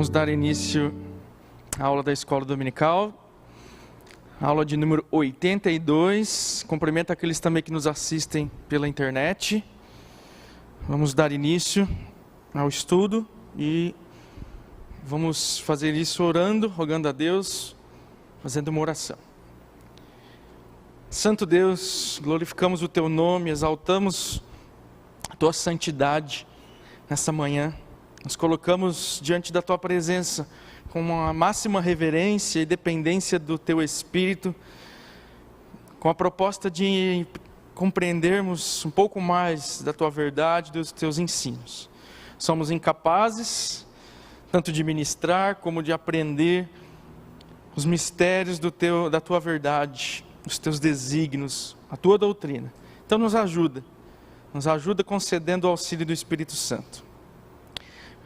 Vamos dar início à aula da Escola Dominical, aula de número 82. Cumprimento aqueles também que nos assistem pela internet. Vamos dar início ao estudo e vamos fazer isso orando, rogando a Deus, fazendo uma oração. Santo Deus, glorificamos o Teu nome, exaltamos a Tua santidade nessa manhã. Nos colocamos diante da Tua presença com uma máxima reverência e dependência do Teu Espírito, com a proposta de compreendermos um pouco mais da Tua verdade, dos Teus ensinos. Somos incapazes, tanto de ministrar como de aprender os mistérios da Tua verdade, os Teus desígnios, a Tua doutrina. Então nos ajuda concedendo o auxílio do Espírito Santo.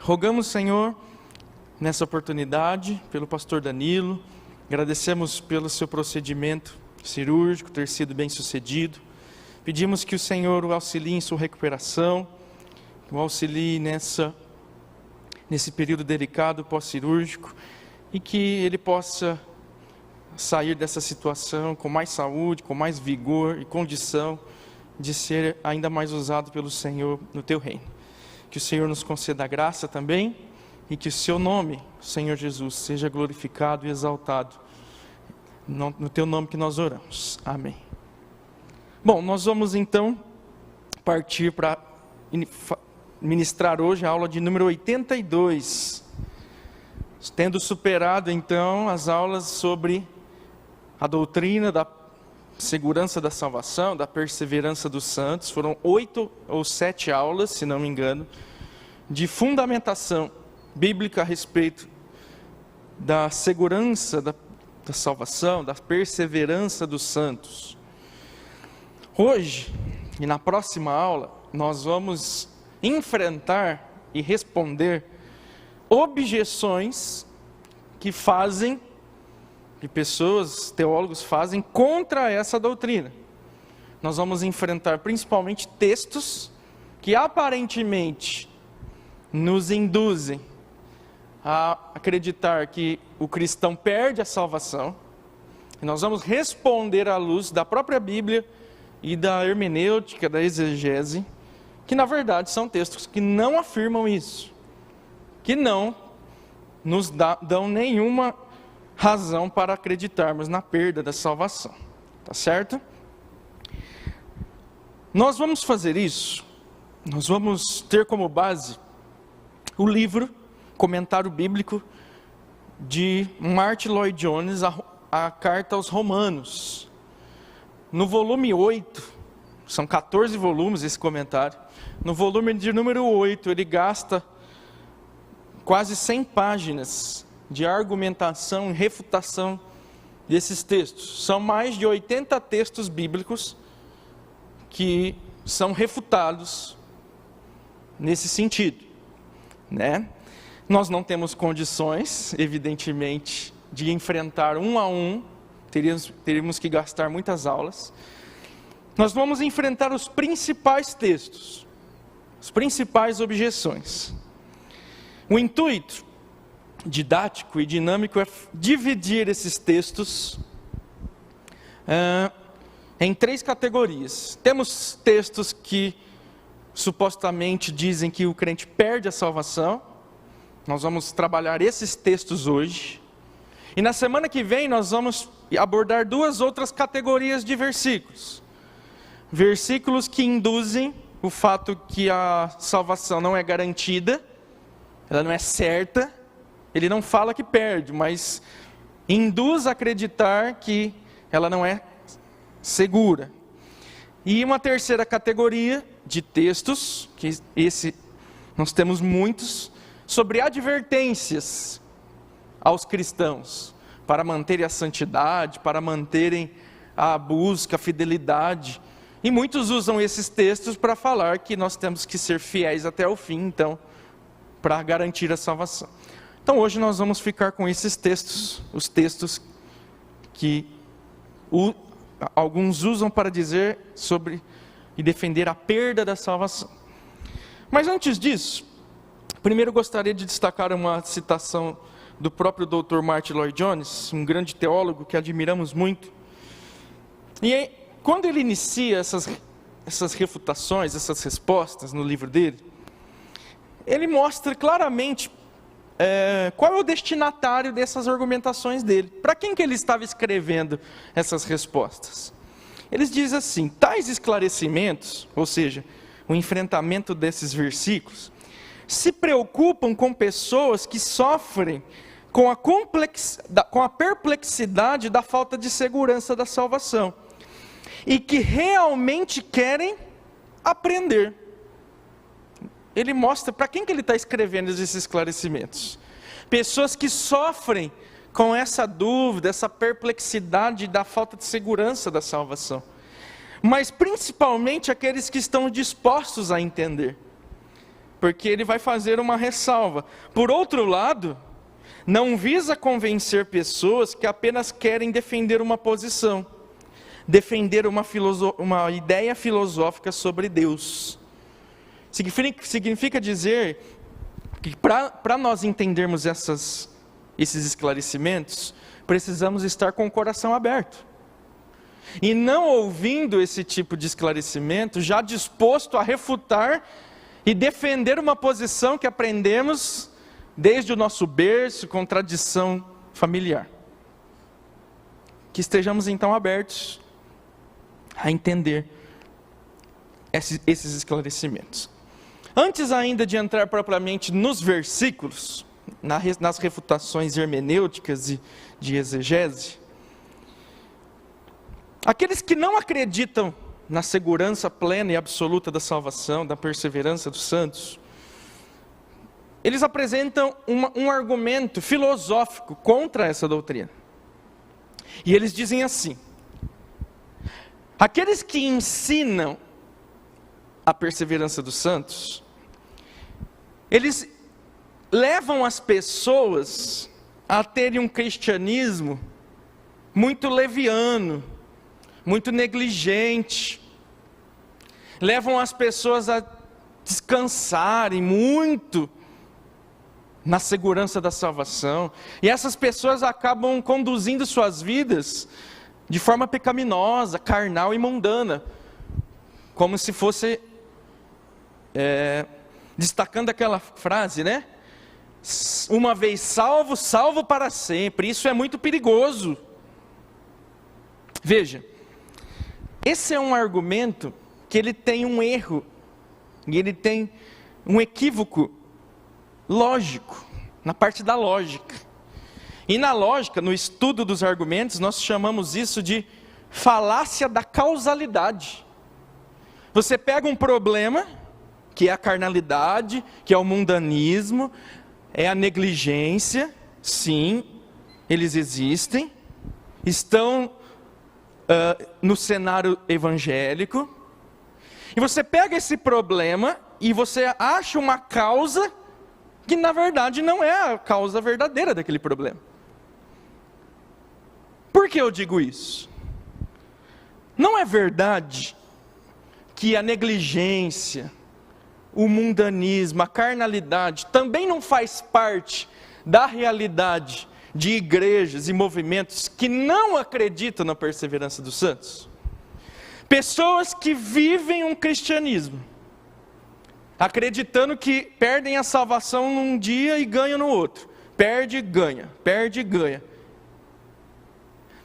Rogamos, Senhor, nessa oportunidade, pelo pastor Danilo, agradecemos pelo seu procedimento cirúrgico ter sido bem sucedido. Pedimos que o Senhor o auxilie em sua recuperação, o auxilie nesse período delicado pós-cirúrgico e que ele possa sair dessa situação com mais saúde, com mais vigor e condição de ser ainda mais usado pelo Senhor no Teu reino. Que o Senhor nos conceda a graça também e que o Seu nome, Senhor Jesus, seja glorificado e exaltado. No Teu nome que nós oramos. Amém. Bom, nós vamos então partir para ministrar hoje a aula de número 82. Tendo superado então as aulas sobre a doutrina da segurança da salvação, da perseverança dos santos, foram 8 ou 7 aulas, se não me engano, de fundamentação bíblica a respeito da segurança da salvação, da perseverança dos santos. Hoje, e na próxima aula, nós vamos enfrentar e responder objeções que pessoas, teólogos fazem contra essa doutrina. Nós vamos enfrentar principalmente textos que aparentemente nos induzem a acreditar que o cristão perde a salvação. E nós vamos responder à luz da própria Bíblia e da hermenêutica, da exegese, que na verdade são textos que não afirmam isso, que não nos dão nenhuma razão para acreditarmos na perda da salvação, tá certo? Nós vamos fazer isso, nós vamos ter como base o livro, comentário bíblico de Martyn Lloyd-Jones, a carta aos Romanos. No volume 8, são 14 volumes esse comentário, no volume de número 8 ele gasta quase 100 páginas de argumentação e refutação desses textos. São mais de 80 textos bíblicos que são refutados nesse sentido, né? Nós não temos condições, evidentemente, de enfrentar um a um, teríamos que gastar muitas aulas. Nós vamos enfrentar os principais textos, as principais objeções. O intuito didático e dinâmico é dividir esses textos em 3 categorias. Temos textos que supostamente dizem que o crente perde a salvação. Nós vamos trabalhar esses textos hoje. E na semana que vem nós vamos abordar 2 outras categorias de versículos. Versículos que induzem o fato que a salvação não é garantida, ela não é certa. Ele não fala que perde, mas induz a acreditar que ela não é segura. E uma terceira categoria de textos, que nós temos muitos, sobre advertências aos cristãos, para manterem a santidade, para manterem a busca, a fidelidade. E muitos usam esses textos para falar que nós temos que ser fiéis até o fim, então, para garantir a salvação. Então hoje nós vamos ficar com esses textos, os textos que alguns usam para dizer sobre e defender a perda da salvação. Mas antes disso, Primeiro, gostaria de destacar uma citação do próprio Dr. Martyn Lloyd-Jones, um grande teólogo que admiramos muito. E aí, quando ele inicia essas refutações, essas respostas no livro dele, ele mostra claramente qual é o destinatário dessas argumentações dele. Para quem que ele estava escrevendo essas respostas? Ele diz assim: tais esclarecimentos, ou seja, o enfrentamento desses versículos, se preocupam com pessoas que sofrem com a perplexidade da falta de segurança da salvação e que realmente querem aprender. Ele mostra para quem que ele está escrevendo esses esclarecimentos. Pessoas que sofrem com essa dúvida, essa perplexidade da falta de segurança da salvação. Mas principalmente aqueles que estão dispostos a entender. Porque ele vai fazer uma ressalva. Por outro lado, não visa convencer pessoas que apenas querem defender uma posição, defender uma ideia filosófica sobre Deus. Significa dizer que para nós entendermos esses esclarecimentos, precisamos estar com o coração aberto. E não ouvindo esse tipo de esclarecimento, já disposto a refutar e defender uma posição que aprendemos desde o nosso berço, com tradição familiar. Que estejamos então abertos a entender esses esclarecimentos. Antes ainda de entrar propriamente nos versículos, nas refutações hermenêuticas e de exegese, aqueles que não acreditam na segurança plena e absoluta da salvação, da perseverança dos santos, eles apresentam um argumento filosófico contra essa doutrina. E eles dizem assim: aqueles que ensinam a perseverança dos santos, eles levam as pessoas a terem um cristianismo muito leviano, muito negligente. Levam as pessoas a descansarem muito na segurança da salvação. E essas pessoas acabam conduzindo suas vidas de forma pecaminosa, carnal e mundana. Como se fosse, destacando aquela frase, né? Uma vez salvo, salvo para sempre. Isso é muito perigoso. Veja, esse é um argumento que ele tem um erro, e ele tem um equívoco lógico, na parte da lógica. E na lógica, no estudo dos argumentos, nós chamamos isso de falácia da causalidade. Você pega um problema, que é a carnalidade, que é o mundanismo, é a negligência, sim, eles existem, estão no cenário evangélico, e você pega esse problema e você acha uma causa que na verdade não é a causa verdadeira daquele problema. Por que eu digo isso? Não é verdade que a negligência, o mundanismo, a carnalidade também não faz parte da realidade de igrejas e movimentos que não acreditam na perseverança dos santos? Pessoas que vivem um cristianismo, acreditando que perdem a salvação num dia e ganham no outro. Perde, ganha, perde, ganha.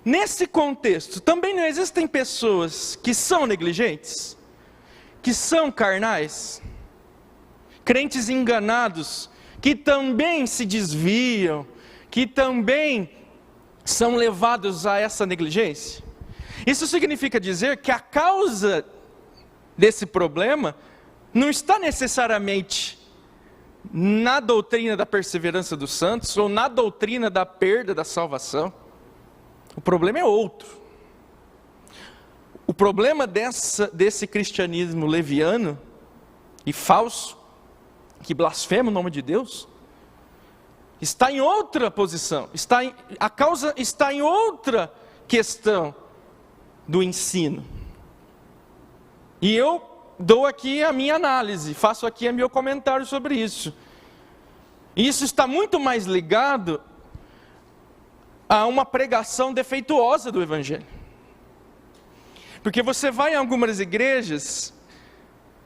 Nesse contexto, também não existem pessoas que são negligentes, que são carnais, crentes enganados, que também se desviam, que também são levados a essa negligência. Isso significa dizer que a causa desse problema não está necessariamente na doutrina da perseverança dos santos, ou na doutrina da perda da salvação. O problema é outro. O problema desse cristianismo leviano e falso, que blasfema o nome de Deus, está em outra posição, a causa está em outra questão do ensino. E eu dou aqui a minha análise, faço aqui o meu comentário sobre isso. E isso está muito mais ligado a uma pregação defeituosa do Evangelho. Porque você vai em algumas igrejas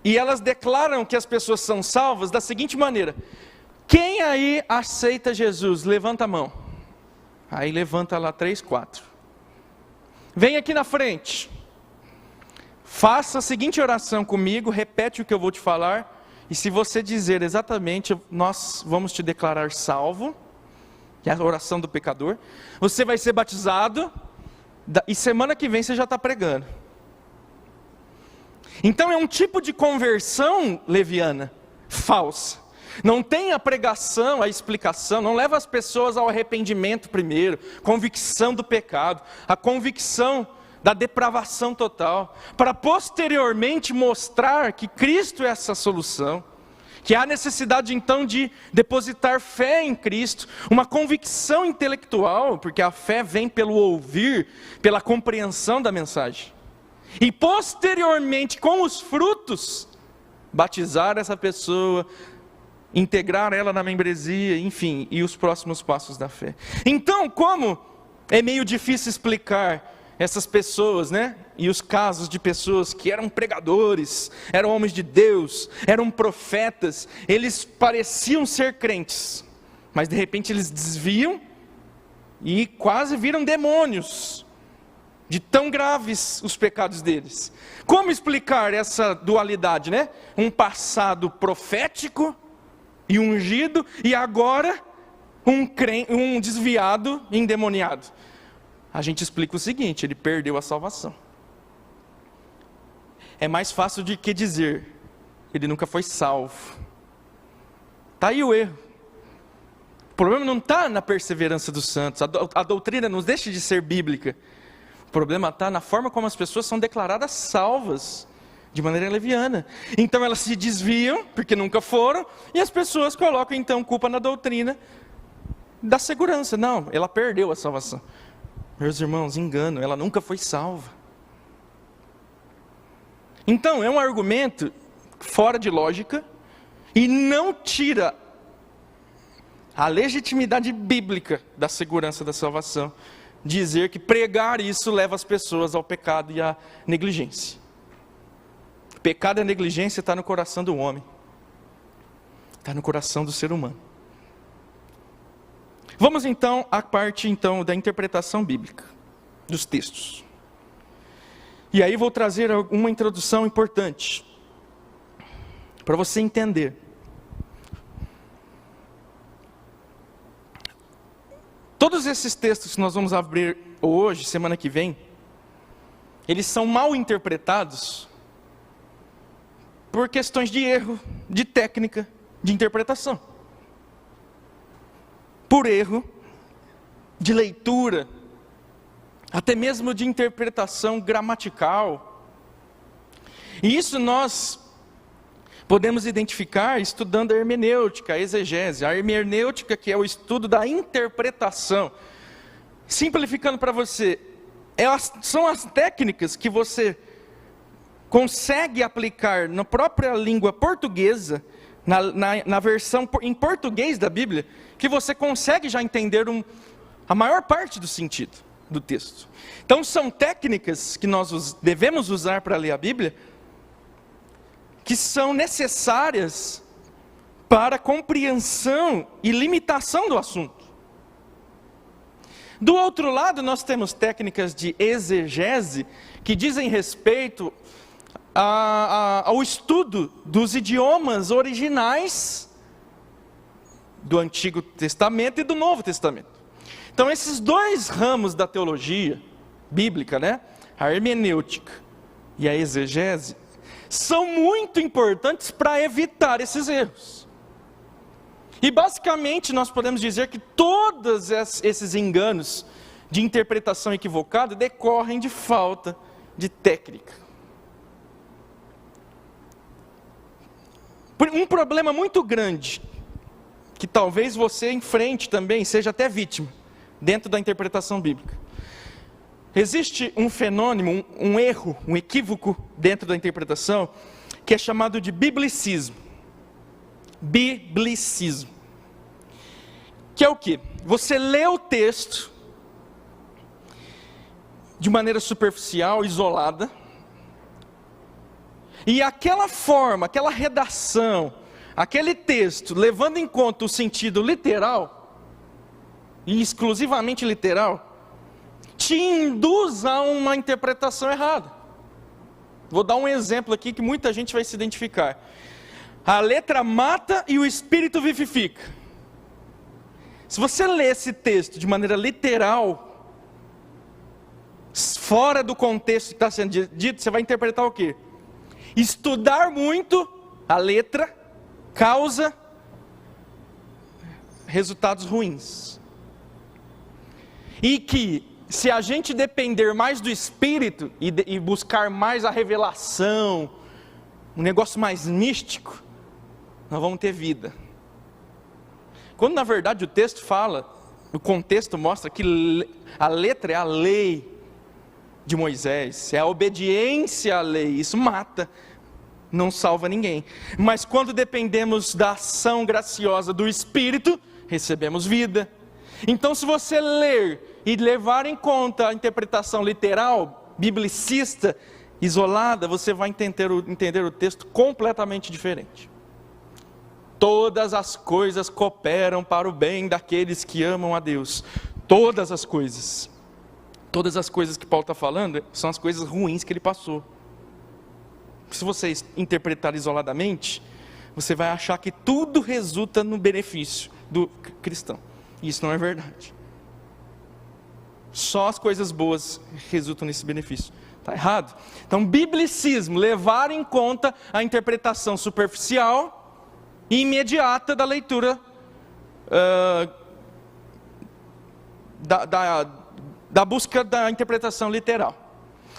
e elas declaram que as pessoas são salvas da seguinte maneira: quem aí aceita Jesus? Levanta a mão. Aí levanta lá 3, 4. Vem aqui na frente. Faça a seguinte oração comigo, repete o que eu vou te falar. E se você dizer exatamente, nós vamos te declarar salvo. Que é a oração do pecador. Você vai ser batizado. E semana que vem você já está pregando. Então é um tipo de conversão leviana, falsa. Não tem a pregação, a explicação, não leva as pessoas ao arrependimento primeiro, convicção do pecado, a convicção da depravação total, para posteriormente mostrar que Cristo é essa solução, que há necessidade então de depositar fé em Cristo, uma convicção intelectual, porque a fé vem pelo ouvir, pela compreensão da mensagem. E posteriormente, com os frutos, batizar essa pessoa, integrar ela na membresia, enfim, e os próximos passos da fé. Então, como é meio difícil explicar essas pessoas, né? E os casos de pessoas que eram pregadores, eram homens de Deus, eram profetas, eles pareciam ser crentes, mas de repente eles desviam e quase viram demônios, de tão graves os pecados deles. Como explicar essa dualidade, né? Um passado profético e ungido, e agora um desviado e endemoniado. A gente explica o seguinte: ele perdeu a salvação. É mais fácil do que dizer, ele nunca foi salvo. Está aí o erro. O problema não está na perseverança dos santos, a doutrina não deixa de ser bíblica. O problema está na forma como as pessoas são declaradas salvas, de maneira leviana. Então elas se desviam, porque nunca foram, e as pessoas colocam então culpa na doutrina da segurança. Não, ela perdeu a salvação. Meus irmãos, engano, ela nunca foi salva. Então é um argumento fora de lógica, e não tira a legitimidade bíblica da segurança da salvação, dizer que pregar isso leva as pessoas ao pecado e à negligência. O pecado e a negligência está no coração do homem, está no coração do ser humano. Vamos então à parte então da interpretação bíblica dos textos. E aí vou trazer uma introdução importante para você entender. Todos esses textos que nós vamos abrir hoje, semana que vem, eles são mal interpretados por questões de erro, de técnica, de interpretação. Por erro de leitura, até mesmo de interpretação gramatical. E isso nós podemos identificar estudando a hermenêutica, a exegese. A hermenêutica, que é o estudo da interpretação. Simplificando para você, são as técnicas que você consegue aplicar na própria língua portuguesa, na versão em português da Bíblia, que você consegue já entender a maior parte do sentido do texto. Então são técnicas que nós devemos usar para ler a Bíblia, que são necessárias para a compreensão e limitação do assunto. Do outro lado, nós temos técnicas de exegese, que dizem respeito ao estudo dos idiomas originais do Antigo Testamento e do Novo Testamento. Então esses dois ramos da teologia bíblica, né? A hermenêutica e a exegese, são muito importantes para evitar esses erros. E basicamente nós podemos dizer que todos esses enganos de interpretação equivocada decorrem de falta de técnica. Um problema muito grande, que talvez você enfrente também, seja até vítima, dentro da interpretação bíblica. Existe um fenômeno, um erro, um equívoco dentro da interpretação, que é chamado de biblicismo. Biblicismo. Que é o quê? Você lê o texto de maneira superficial, isolada, e aquela forma, aquela redação, aquele texto, levando em conta o sentido literal, e exclusivamente literal, te induz a uma interpretação errada. Vou dar um exemplo aqui que muita gente vai se identificar. A letra mata e o espírito vivifica. Se você lê esse texto de maneira literal, fora do contexto que está sendo dito, você vai interpretar o quê? Estudar muito a letra causa resultados ruins. E que, se a gente depender mais do Espírito e buscar mais a revelação, um negócio mais místico, nós vamos ter vida. Quando na verdade o texto fala, o contexto mostra que a letra é a lei de Moisés, é a obediência à lei, isso mata, não salva ninguém. Mas quando dependemos da ação graciosa do Espírito, recebemos vida. Então, se você ler e levar em conta a interpretação literal, biblicista, isolada, você vai entender o texto completamente diferente. Todas as coisas cooperam para o bem daqueles que amam a Deus. Todas as coisas. Todas as coisas que Paulo está falando são as coisas ruins que ele passou. Se você interpretar isoladamente, você vai achar que tudo resulta no benefício do cristão. E isso não é verdade. Só as coisas boas resultam nesse benefício. Está errado. Então, biblicismo, levar em conta a interpretação superficial e imediata da leitura da busca da interpretação literal.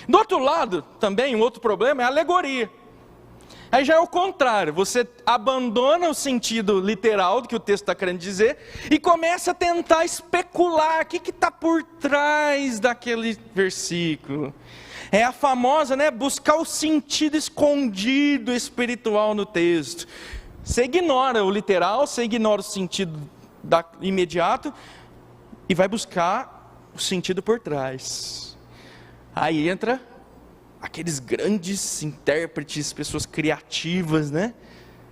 Do outro lado, também, um outro problema é a alegoria. Aí já é o contrário, você abandona o sentido literal do que o texto está querendo dizer e começa a tentar especular o que está por trás daquele versículo. É a famosa, buscar o sentido escondido espiritual no texto. Você ignora o literal, você ignora o sentido imediato e vai buscar o sentido por trás. Aí entra aqueles grandes intérpretes, pessoas criativas,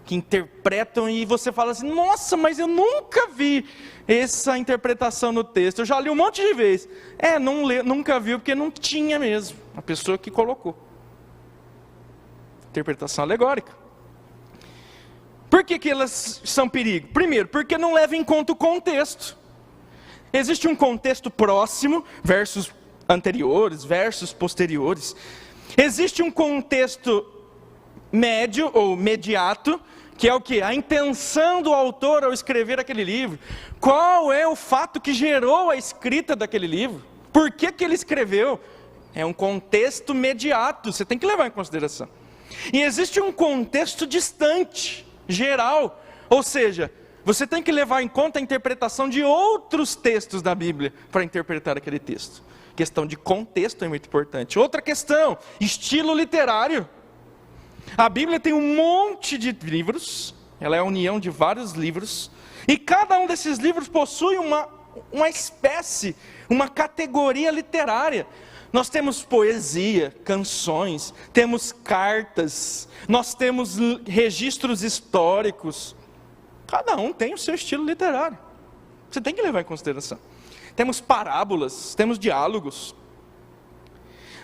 que interpretam e você fala assim, nossa, mas eu nunca vi essa interpretação no texto, eu já li um monte de vezes. Nunca viu porque não tinha mesmo, a pessoa que colocou. Interpretação alegórica. Por que elas são perigo? Primeiro, porque não leva em conta o contexto. Existe um contexto próximo, versos anteriores, versos posteriores. Existe um contexto médio ou mediato, que é o quê? A intenção do autor ao escrever aquele livro. Qual é o fato que gerou a escrita daquele livro? Por que ele escreveu? É um contexto mediato, você tem que levar em consideração. E existe um contexto distante, geral, ou seja, você tem que levar em conta a interpretação de outros textos da Bíblia para interpretar aquele texto. Questão de contexto é muito importante. Outra questão, estilo literário. A Bíblia tem um monte de livros, ela é a união de vários livros, e cada um desses livros possui uma espécie, uma categoria literária. Nós temos poesia, canções, temos cartas, nós temos registros históricos. Cada um tem o seu estilo literário. Você tem que levar em consideração. Temos parábolas, temos diálogos.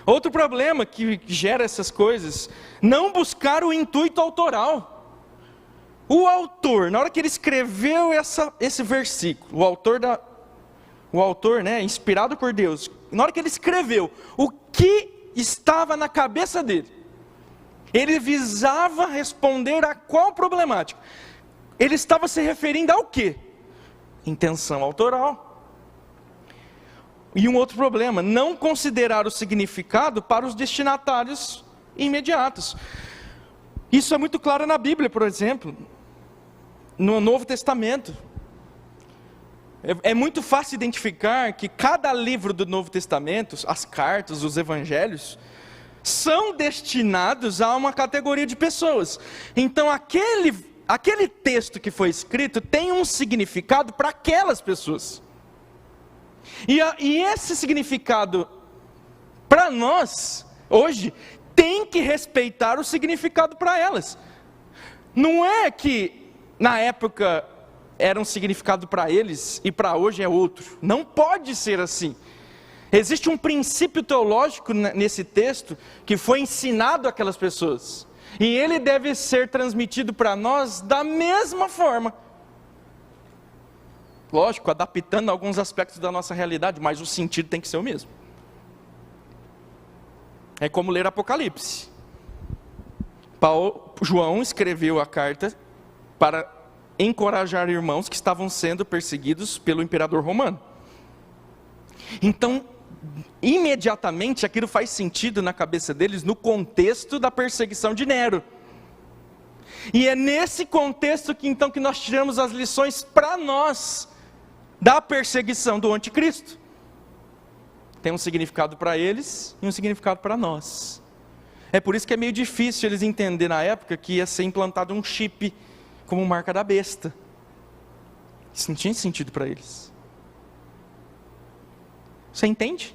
Outro problema que gera essas coisas, não buscar o intuito autoral. O autor, na hora que ele escreveu esse versículo, o autor, inspirado por Deus, na hora que ele escreveu, o que estava na cabeça dele? Ele visava responder a qual problemática? Ele estava se referindo ao quê? Intenção autoral. E um outro problema, não considerar o significado para os destinatários imediatos. Isso é muito claro na Bíblia, por exemplo, no Novo Testamento. É muito fácil identificar que cada livro do Novo Testamento, as cartas, os evangelhos, são destinados a uma categoria de pessoas. Então aquele aquele texto que foi escrito tem um significado para aquelas pessoas. E esse significado, para nós, hoje, tem que respeitar o significado para elas. Não é que na época era um significado para eles e para hoje é outro. Não pode ser assim. Existe um princípio teológico nesse texto que foi ensinado àquelas pessoas. E ele deve ser transmitido para nós da mesma forma. Lógico, adaptando alguns aspectos da nossa realidade, mas o sentido tem que ser o mesmo. É como ler Apocalipse. João escreveu a carta para encorajar irmãos que estavam sendo perseguidos pelo imperador romano. Então, imediatamente aquilo faz sentido na cabeça deles no contexto da perseguição de Nero. E é nesse contexto que então que nós tiramos as lições para nós da perseguição do anticristo. Tem um significado para eles e um significado para nós. É por isso que é meio difícil eles entenderem na época que ia ser implantado um chip como marca da besta. Isso não tinha sentido para eles. Você entende?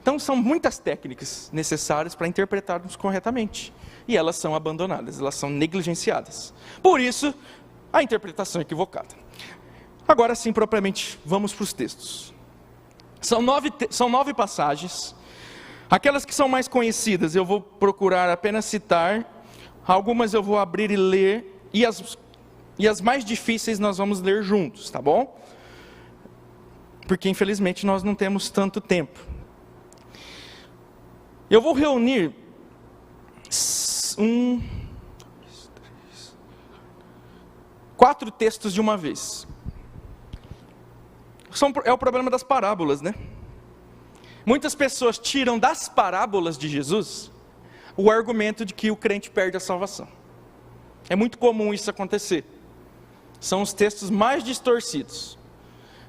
Então são muitas técnicas necessárias para interpretarmos corretamente. E elas são abandonadas, elas são negligenciadas. Por isso, a interpretação é equivocada. Agora sim, propriamente, vamos para os textos. São nove passagens. Aquelas que são mais conhecidas, eu vou procurar apenas citar. Algumas eu vou abrir e ler. E as mais difíceis nós vamos ler juntos, tá bom? Porque infelizmente nós não temos tanto tempo. Eu vou reunir 4 textos de uma vez. É o problema das parábolas, né? Muitas pessoas tiram das parábolas de Jesus o argumento de que o crente perde a salvação. É muito comum isso acontecer. São os textos mais distorcidos.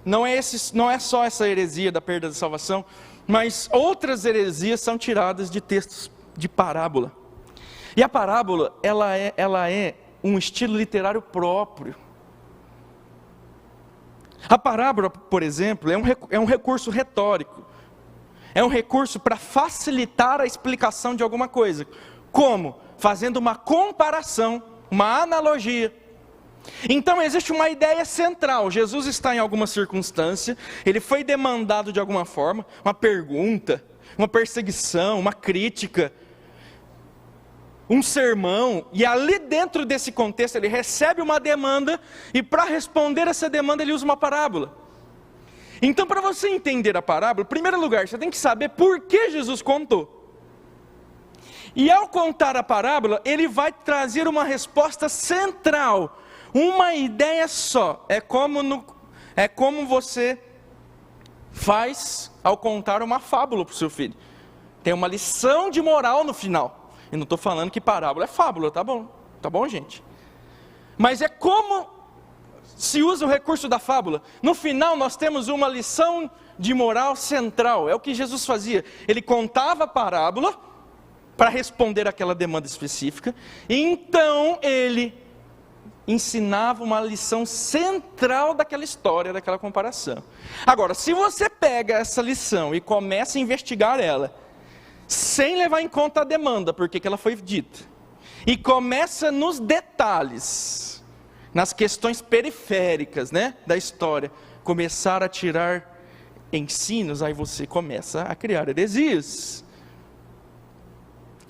Não é só essa heresia da perda da salvação, mas outras heresias são tiradas de textos de parábola. E a parábola, ela é um estilo literário próprio. A parábola, por exemplo, é um recurso retórico. É um recurso para facilitar a explicação de alguma coisa. Como? Fazendo uma comparação, uma analogia. Então existe uma ideia central. Jesus está em alguma circunstância, ele foi demandado de alguma forma, uma pergunta, uma perseguição, uma crítica, um sermão, e ali dentro desse contexto ele recebe uma demanda, e para responder essa demanda ele usa uma parábola. Então, para você entender a parábola, em primeiro lugar, você tem que saber por que Jesus contou. E ao contar a parábola, ele vai trazer uma resposta central, uma ideia só. É como você faz ao contar uma fábula para o seu filho. Tem uma lição de moral no final. Eu não estou falando que parábola é fábula, tá bom? Tá bom, gente? Mas é como se usa o recurso da fábula. No final nós temos uma lição de moral central. É o que Jesus fazia. Ele contava a parábola para responder aquela demanda específica. E então ele ensinava uma lição central daquela história, daquela comparação. Agora, se você pega essa lição e começa a investigar ela, sem levar em conta a demanda, porque que ela foi dita, e começa nos detalhes, nas questões periféricas, né, da história, começar a tirar ensinos, aí você começa a criar heresias.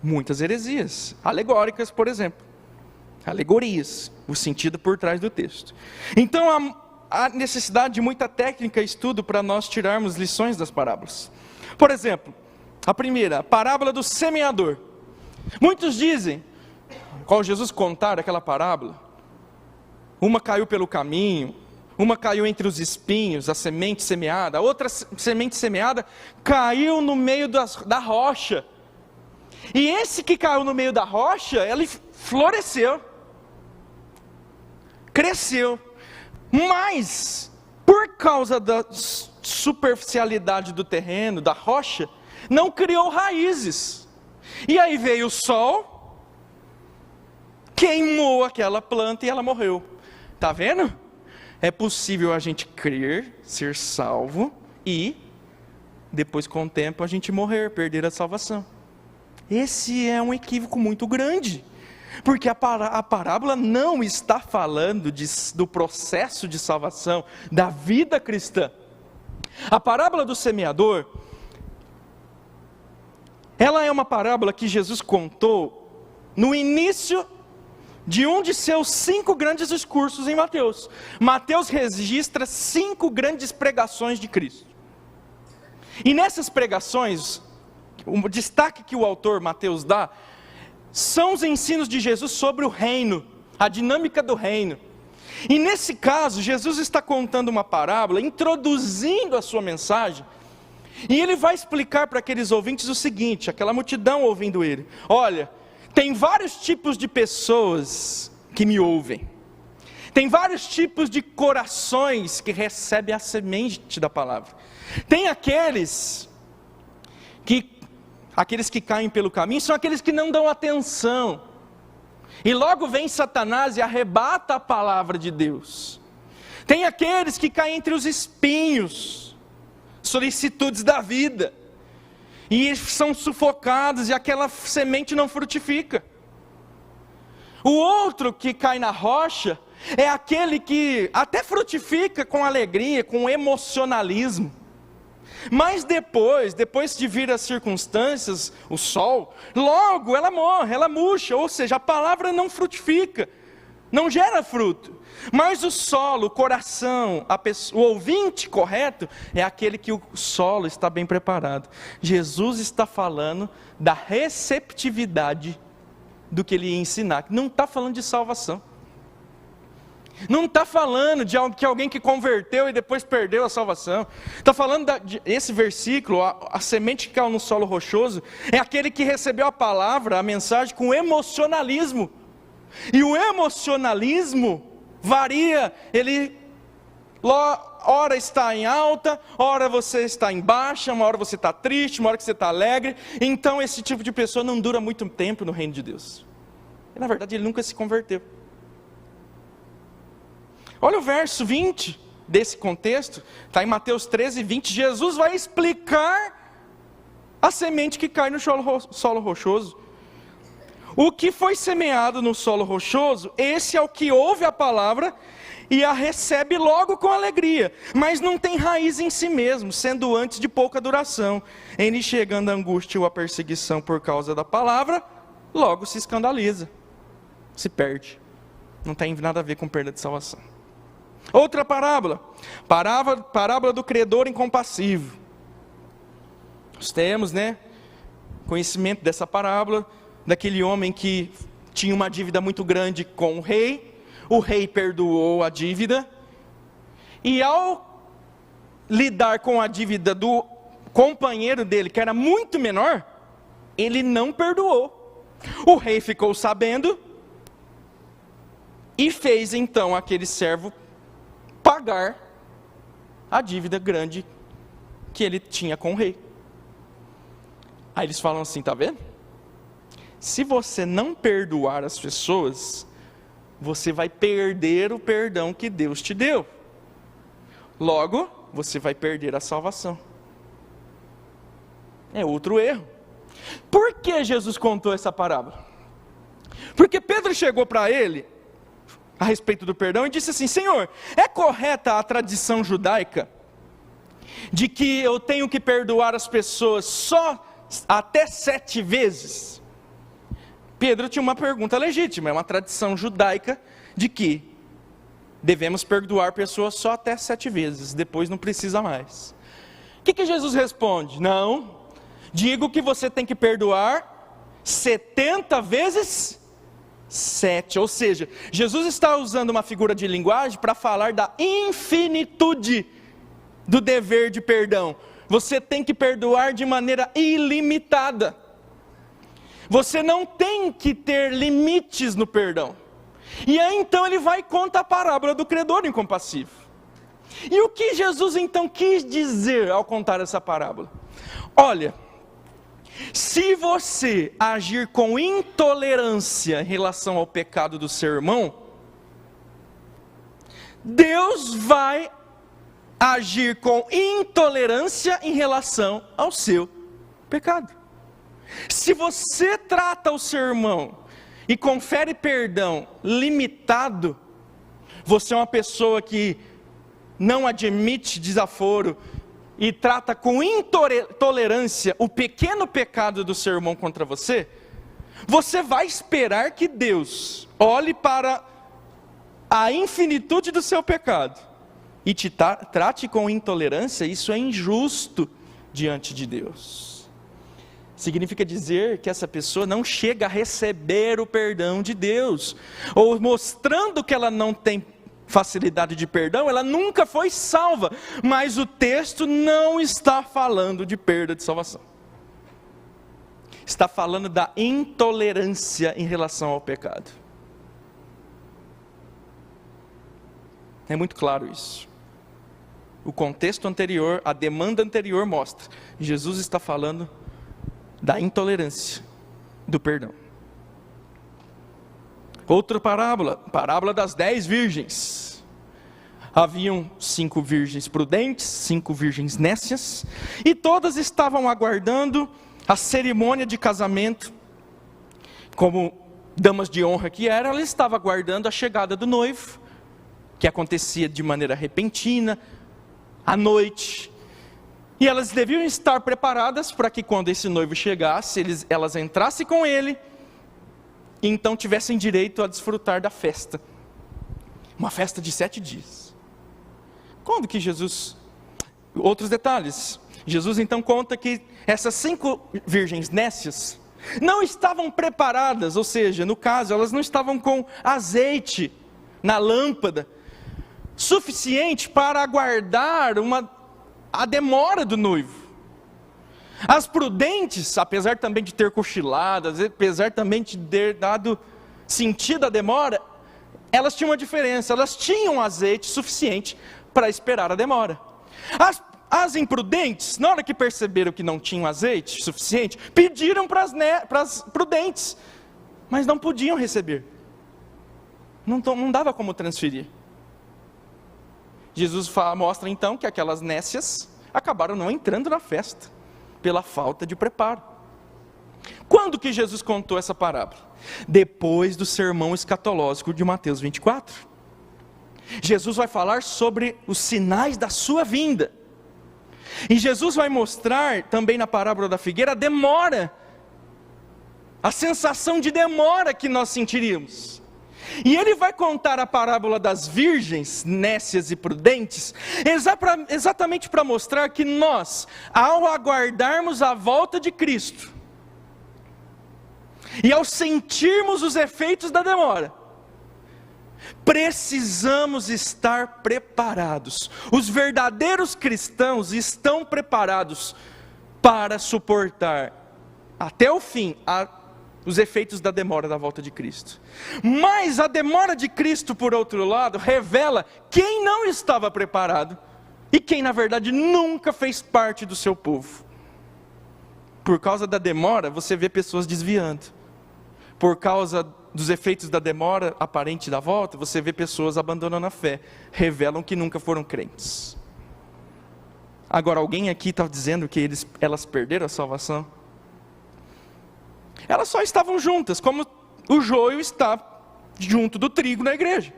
Muitas heresias, alegóricas, por exemplo. Alegorias, o sentido por trás do texto. Então há necessidade de muita técnica e estudo para nós tirarmos lições das parábolas. Por exemplo, a primeira, a parábola do semeador. Muitos dizem, qual Jesus contar aquela parábola, uma caiu pelo caminho, uma caiu entre os espinhos, a semente semeada, a outra semente semeada caiu no meio da rocha. E esse que caiu no meio da rocha, ele floresceu, cresceu, mas por causa da superficialidade do terreno, da rocha, não criou raízes. E aí veio o sol, queimou aquela planta e ela morreu. Está vendo? É possível a gente crer, ser salvo e depois com o tempo a gente morrer, perder a salvação. Esse é um equívoco muito grande. Porque a parábola não está falando do processo de salvação, da vida cristã. A parábola do semeador, ela é uma parábola que Jesus contou no início de um de seus 5 grandes discursos em Mateus. Mateus registra 5 grandes pregações de Cristo. E nessas pregações, o destaque que o autor Mateus dá, são os ensinos de Jesus sobre o reino, a dinâmica do reino. E nesse caso, Jesus está contando uma parábola, introduzindo a sua mensagem, e ele vai explicar para aqueles ouvintes o seguinte, aquela multidão ouvindo ele: olha, tem vários tipos de pessoas que me ouvem, tem vários tipos de corações que recebem a semente da palavra. Tem aqueles que caem pelo caminho, são aqueles que não dão atenção, e logo vem Satanás e arrebata a palavra de Deus. Tem aqueles que caem entre os espinhos, solicitudes da vida, e são sufocados, e aquela semente não frutifica. O outro que cai na rocha, é aquele que até frutifica com alegria, com emocionalismo, mas depois de vir as circunstâncias, o sol, logo ela morre, ela murcha, ou seja, a palavra não frutifica, não gera fruto. Mas o solo, o coração, o ouvinte correto, é aquele que o solo está bem preparado. Jesus está falando da receptividade do que ele ia ensinar, não está falando de salvação. Não está falando de alguém que converteu e depois perdeu a salvação. Está falando esse versículo, a semente que caiu no solo rochoso, é aquele que recebeu a palavra, a mensagem com emocionalismo. E o emocionalismo varia, ele ora está em alta, ora você está em baixa, uma hora você está triste, uma hora que você está alegre. Então esse tipo de pessoa não dura muito tempo no reino de Deus. E na verdade ele nunca se converteu. Olha o verso 20 desse contexto, está em Mateus 13, 20, Jesus vai explicar a semente que cai no solo rochoso. O que foi semeado no solo rochoso, esse é o que ouve a palavra e a recebe logo com alegria, mas não tem raiz em si mesmo, sendo antes de pouca duração. Em chegando a angústia ou a perseguição por causa da palavra, logo se escandaliza, se perde. Não tem nada a ver com perda de salvação. Outra parábola do credor incompassivo. Nós temos, conhecimento dessa parábola, daquele homem que tinha uma dívida muito grande com o rei perdoou a dívida, e ao lidar com a dívida do companheiro dele, que era muito menor, ele não perdoou. O rei ficou sabendo, e fez então aquele servo pagar a dívida grande que ele tinha com o rei. Aí eles falam assim, tá vendo? Se você não perdoar as pessoas, você vai perder o perdão que Deus te deu. Logo, você vai perder a salvação. É outro erro. Por que Jesus contou essa parábola? Porque Pedro chegou para ele a respeito do perdão e disse assim: Senhor, é correta a tradição judaica de que eu tenho que perdoar as pessoas só até 7 vezes? Pedro tinha uma pergunta legítima, é uma tradição judaica de que devemos perdoar pessoas só até 7 vezes, depois não precisa mais. O que Jesus responde? Não, digo que você tem que perdoar 70 vezes 7, ou seja, Jesus está usando uma figura de linguagem para falar da infinitude do dever de perdão. Você tem que perdoar de maneira ilimitada. Você não tem que ter limites no perdão. E aí então ele vai e conta a parábola do credor incompassivo. E o que Jesus então quis dizer ao contar essa parábola? Olha, Se você agir com intolerância em relação ao pecado do seu irmão, Deus vai agir com intolerância em relação ao seu pecado. Se você trata o seu irmão e confere perdão limitado, você é uma pessoa que não admite desaforo e trata com intolerância o pequeno pecado do seu irmão contra você, você vai esperar que Deus olhe para a infinitude do seu pecado e te trate com intolerância. Isso é injusto diante de Deus. Significa dizer que essa pessoa não chega a receber o perdão de Deus, ou mostrando que ela não tem facilidade de perdão, ela nunca foi salva. Mas o texto não está falando de perda de salvação. Está falando da intolerância em relação ao pecado. É muito claro isso. O contexto anterior, a demanda anterior mostra. Jesus está falando da intolerância, do perdão. Outra parábola das 10 virgens. Haviam 5 virgens prudentes, 5 virgens nécias, e todas estavam aguardando a cerimônia de casamento. Como damas de honra que eram, elas estavam aguardando a chegada do noivo, que acontecia de maneira repentina, à noite. E elas deviam estar preparadas para que quando esse noivo chegasse, elas entrassem com ele, e então tivessem direito a desfrutar da festa. Uma festa de 7 dias. Quando que Jesus... Outros detalhes. Jesus então conta que essas 5 virgens nécias não estavam preparadas, ou seja, no caso, elas não estavam com azeite na lâmpada suficiente para aguardar a demora do noivo. As prudentes, apesar também de ter cochilado, apesar também de ter dado sentido à demora, elas tinham uma diferença, elas tinham azeite suficiente para esperar a demora. As imprudentes, na hora que perceberam que não tinham azeite suficiente, pediram para as prudentes, mas não podiam receber. Não dava como transferir. Jesus mostra então que aquelas nécias acabaram não entrando na festa, pela falta de preparo. Quando que Jesus contou essa parábola? Depois do sermão escatológico de Mateus 24. Jesus vai falar sobre os sinais da sua vinda. E Jesus vai mostrar também na parábola da figueira a demora, a sensação de demora que nós sentiríamos. E ele vai contar a parábola das virgens nécias e prudentes, exatamente para mostrar que nós, ao aguardarmos a volta de Cristo, e ao sentirmos os efeitos da demora, precisamos estar preparados. Os verdadeiros cristãos estão preparados para suportar até o fim os efeitos da demora da volta de Cristo. Mas a demora de Cristo, por outro lado, revela quem não estava preparado e quem na verdade nunca fez parte do seu povo. Por causa da demora, você vê pessoas desviando. Por causa dos efeitos da demora aparente da volta, você vê pessoas abandonando a fé. Revelam que nunca foram crentes. Agora, alguém aqui está dizendo que elas perderam a salvação? Elas só estavam juntas, como o joio está junto do trigo na igreja.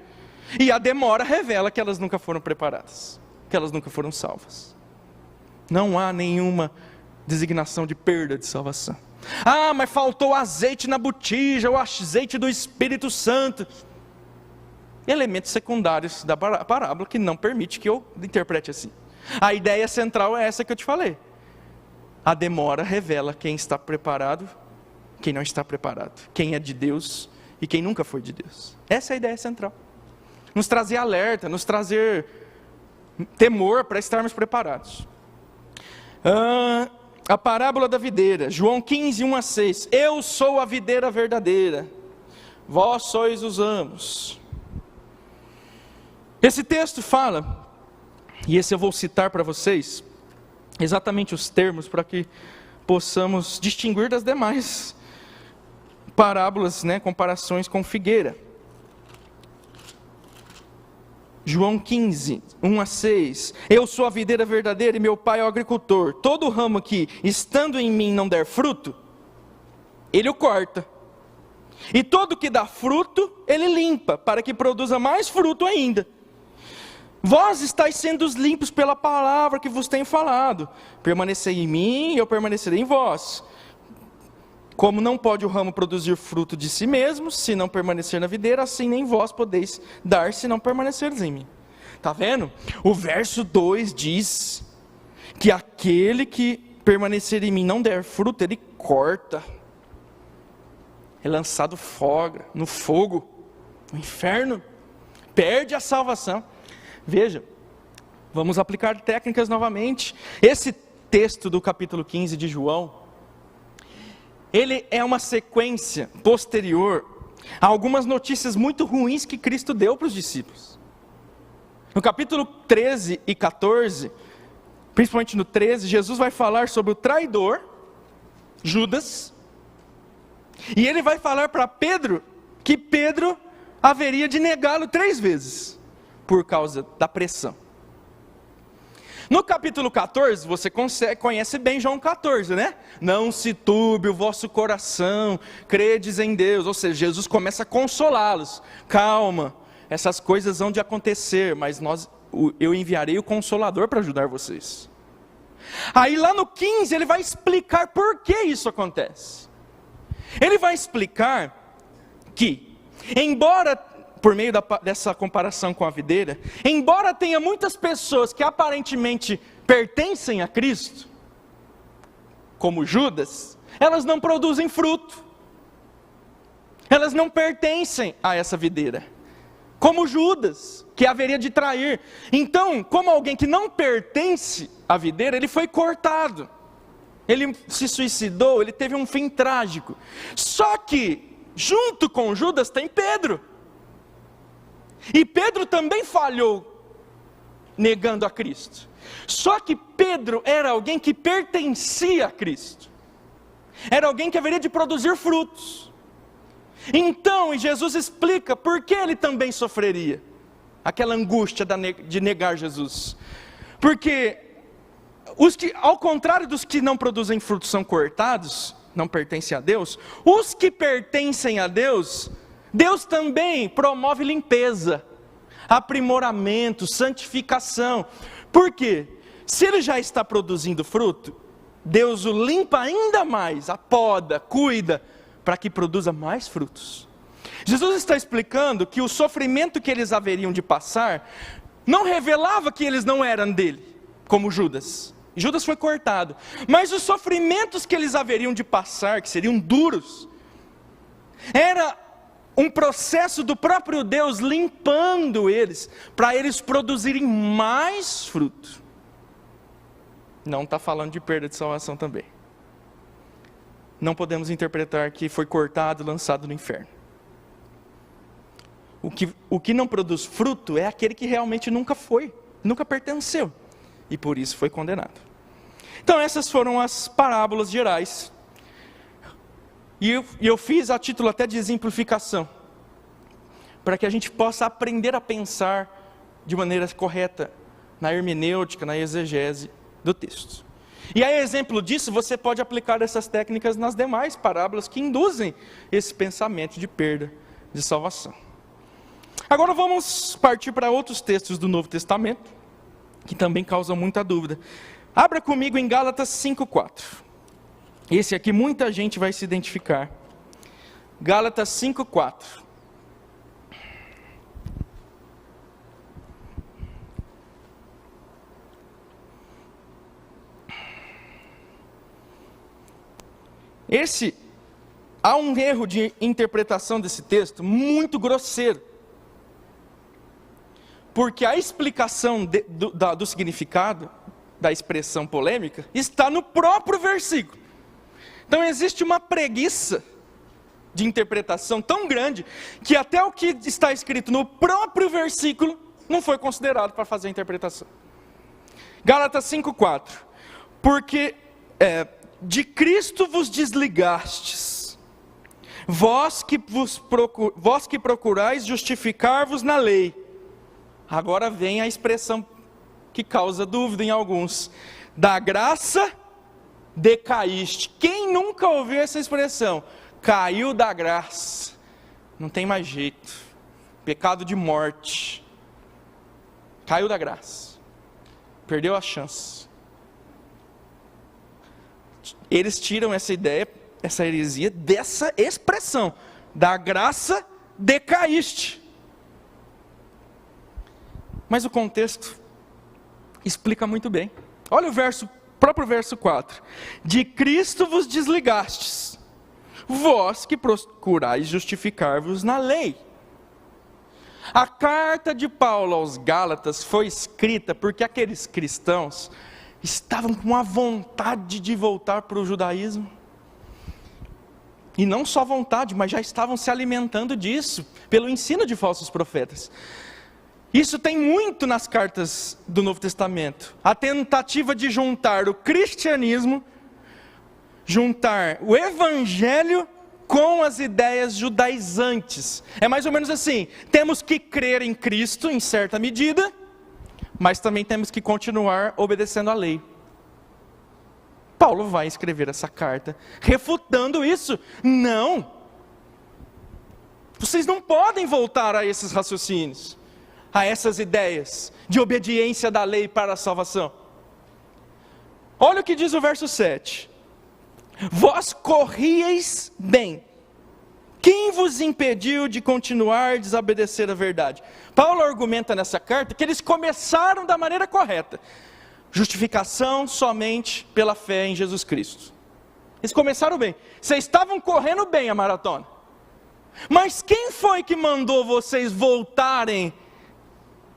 E a demora revela que elas nunca foram preparadas, que elas nunca foram salvas. Não há nenhuma designação de perda de salvação. Ah, mas faltou azeite na botija, o azeite do Espírito Santo. Elementos secundários da parábola que não permite que eu interprete assim. A ideia central é essa que eu te falei. A demora revela quem está preparado, quem não está preparado, quem é de Deus e quem nunca foi de Deus. Essa é a ideia central. Nos trazer alerta, nos trazer temor para estarmos preparados. A parábola da videira, João 15, 1-6. Eu sou a videira verdadeira, vós sois os ramos. Esse texto fala, e esse eu vou citar para vocês, exatamente os termos para possamos distinguir das demais parábolas, comparações com figueira. João 15, 1-6. Eu sou a videira verdadeira e meu pai é o agricultor. Todo ramo que, estando em mim, não der fruto, ele o corta. E todo que dá fruto, ele limpa, para que produza mais fruto ainda. Vós estáis sendo limpos pela palavra que vos tenho falado. Permanecei em mim e eu permanecerei em vós. Como não pode o ramo produzir fruto de si mesmo, se não permanecer na videira, assim nem vós podeis dar, se não permaneceres em mim. Está vendo? O verso 2 diz que aquele que permanecer em mim não der fruto, ele corta. É lançado no fogo, no inferno. Perde a salvação. Veja, vamos aplicar técnicas novamente. Esse texto do capítulo 15 de João, ele é uma sequência posterior a algumas notícias muito ruins que Cristo deu para os discípulos. No capítulo 13 e 14, principalmente no 13, Jesus vai falar sobre o traidor, Judas, e ele vai falar para Pedro que Pedro haveria de negá-lo 3 vezes, por causa da pressão. No capítulo 14, você conhece bem João 14, né? Não se turbe o vosso coração, credes em Deus. Ou seja, Jesus começa a consolá-los. Calma, essas coisas vão de acontecer, mas eu enviarei o Consolador para ajudar vocês. Aí lá no 15, ele vai explicar por que isso acontece. Ele vai explicar que, embora, por meio dessa comparação com a videira, embora tenha muitas pessoas que aparentemente pertencem a Cristo, como Judas, elas não produzem fruto, elas não pertencem a essa videira, como Judas, que haveria de trair. Então, como alguém que não pertence à videira, ele foi cortado, ele se suicidou, ele teve um fim trágico. Só que, junto com Judas tem Pedro, e Pedro também falhou, negando a Cristo. Só que Pedro era alguém que pertencia a Cristo, era alguém que haveria de produzir frutos. Então, Jesus explica por que ele também sofreria aquela angústia de negar Jesus. Porque, ao contrário dos que não produzem frutos são cortados, não pertencem a Deus, os que pertencem a Deus, Deus também promove limpeza, aprimoramento, santificação. Por quê? Se ele já está produzindo fruto, Deus o limpa ainda mais, apoda, cuida, para que produza mais frutos. Jesus está explicando que o sofrimento que eles haveriam de passar, não revelava que eles não eram dele, como Judas. Judas foi cortado, mas os sofrimentos que eles haveriam de passar, que seriam duros, era um processo do próprio Deus limpando eles, para eles produzirem mais fruto. Não está falando de perda de salvação também. Não podemos interpretar que foi cortado e lançado no inferno. O que não produz fruto é aquele que realmente nunca pertenceu, e por isso foi condenado. Então essas foram as parábolas gerais. E eu fiz a título até de exemplificação, para que a gente possa aprender a pensar de maneira correta na hermenêutica, na exegese do texto. E a exemplo disso, você pode aplicar essas técnicas nas demais parábolas que induzem esse pensamento de perda de salvação. Agora vamos partir para outros textos do Novo Testamento, que também causam muita dúvida. Abra comigo em Gálatas 5:4. Esse aqui muita gente vai se identificar. Gálatas 5:4. Há um erro de interpretação desse texto muito grosseiro. Porque a explicação do significado da expressão polêmica está no próprio versículo. Então existe uma preguiça de interpretação tão grande, que até o que está escrito no próprio versículo não foi considerado para fazer a interpretação. Gálatas 5:4. Porque de Cristo vos desligastes, vós que procurais justificar-vos na lei. Agora vem a expressão que causa dúvida em alguns: da graça decaíste. Quem nunca ouviu essa expressão? Caiu da graça, não tem mais jeito, pecado de morte, caiu da graça, perdeu a chance. Eles tiram essa ideia, essa heresia, dessa expressão, da graça decaíste. Mas o contexto explica muito bem. Olha o próprio verso 4. De Cristo vos desligastes, vós que procurais justificar-vos na lei. A carta de Paulo aos Gálatas foi escrita porque aqueles cristãos estavam com a vontade de voltar para o judaísmo. E não só vontade, mas já estavam se alimentando disso, pelo ensino de falsos profetas. Isso tem muito nas cartas do Novo Testamento. A tentativa de juntar o cristianismo, juntar o evangelho com as ideias judaizantes. É mais ou menos assim: temos que crer em Cristo em certa medida, mas também temos que continuar obedecendo à lei. Paulo vai escrever essa carta refutando isso. Não! Vocês não podem voltar a esses raciocínios, a essas ideias de obediência da lei para a salvação. Olha o que diz o verso 7. Vós corrieis bem. Quem vos impediu de continuar a desobedecer a verdade? Paulo argumenta nessa carta que eles começaram da maneira correta. Justificação somente pela fé em Jesus Cristo. Eles começaram bem. Vocês estavam correndo bem a maratona. Mas quem foi que mandou vocês voltarem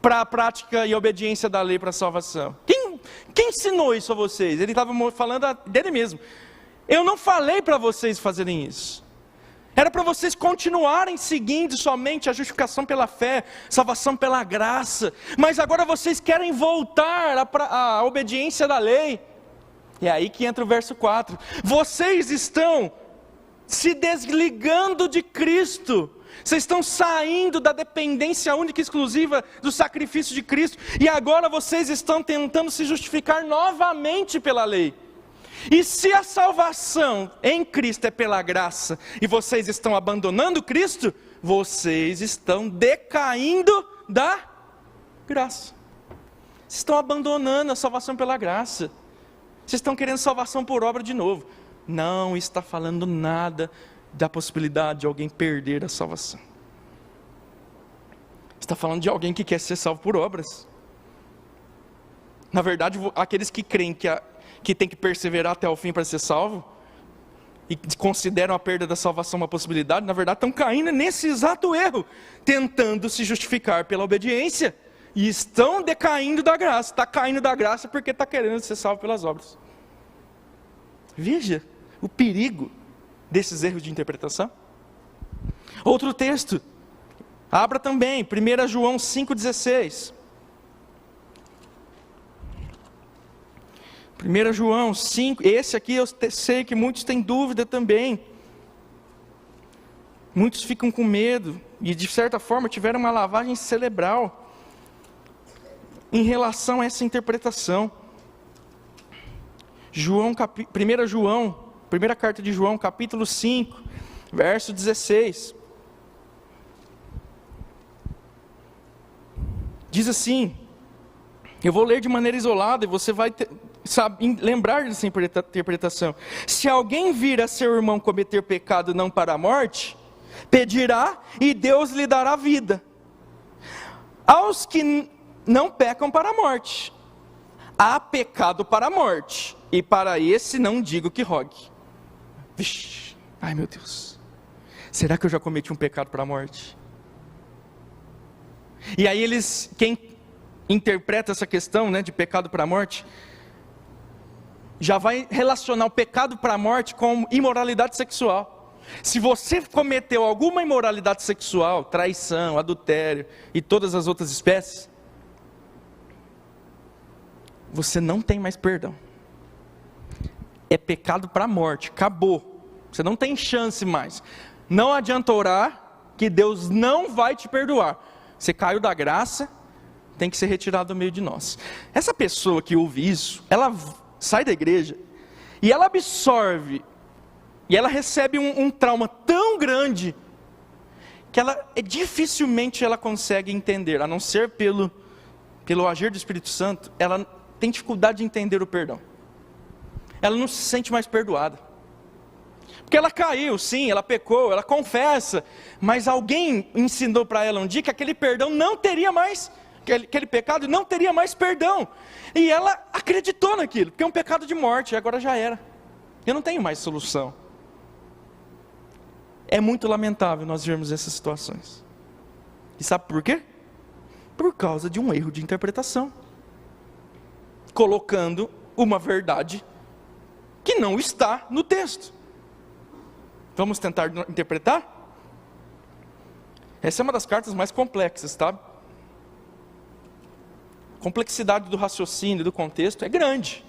para a prática e obediência da lei para a salvação? Quem ensinou isso a vocês? Ele estava falando dele mesmo. Eu não falei para vocês fazerem isso. Era para vocês continuarem seguindo somente a justificação pela fé, salvação pela graça. Mas agora vocês querem voltar à obediência da lei. É aí que entra o verso 4. Vocês estão se desligando de Cristo. Vocês estão saindo da dependência única e exclusiva do sacrifício de Cristo. E agora vocês estão tentando se justificar novamente pela lei. E se a salvação em Cristo é pela graça, e vocês estão abandonando Cristo, vocês estão decaindo da graça. Vocês estão abandonando a salvação pela graça. Vocês estão querendo salvação por obra de novo. Não está falando nada da possibilidade de alguém perder a salvação. Está falando de alguém que quer ser salvo por obras. Na verdade, aqueles que creem que tem que perseverar até o fim para ser salvo, e consideram a perda da salvação uma possibilidade, na verdade estão caindo nesse exato erro, tentando se justificar pela obediência, e estão decaindo da graça. Está caindo da graça porque está querendo ser salvo pelas obras. Veja o perigo desses erros de interpretação. Outro texto, abra também, 1 João 5,16. 1 João 5, esse aqui eu sei que muitos têm dúvida também. Muitos ficam com medo e de certa forma tiveram uma lavagem cerebral em relação a essa interpretação. 1 João, primeira carta de João, capítulo 5, verso 16. Diz assim, eu vou ler de maneira isolada e você vai lembrar dessa interpretação. Se alguém vir a seu irmão cometer pecado não para a morte, pedirá e Deus lhe dará vida. Aos que não pecam para a morte, há pecado para a morte, e para esse não digo que rogue. Vixe, ai meu Deus, será que eu já cometi um pecado para a morte? E aí quem interpreta essa questão, né, de pecado para a morte, já vai relacionar o pecado para a morte com imoralidade sexual. Se você cometeu alguma imoralidade sexual, traição, adultério e todas as outras espécies, você não tem mais perdão. é pecado para a morte, acabou. Você não tem chance mais. Não adianta orar, que Deus não vai te perdoar. Você caiu da graça, tem que ser retirado do meio de nós. Essa pessoa que ouve isso, ela sai da igreja e ela absorve, e ela recebe um trauma tão grande, que dificilmente ela consegue entender, a não ser pelo agir do Espírito Santo, ela tem dificuldade de entender o perdão. Ela não se sente mais perdoada. Porque ela caiu, sim, ela pecou, ela confessa, mas alguém ensinou para ela um dia que aquele perdão não teria mais, aquele pecado não teria mais perdão. E ela acreditou naquilo, porque é um pecado de morte, e agora já era. Eu não tenho mais solução. É muito lamentável nós vermos essas situações. E sabe por quê? Por causa de um erro de interpretação. Colocando uma verdade que não está no texto. Vamos tentar interpretar? Essa é uma das cartas mais complexas, tá? A complexidade do raciocínio, do contexto é grande.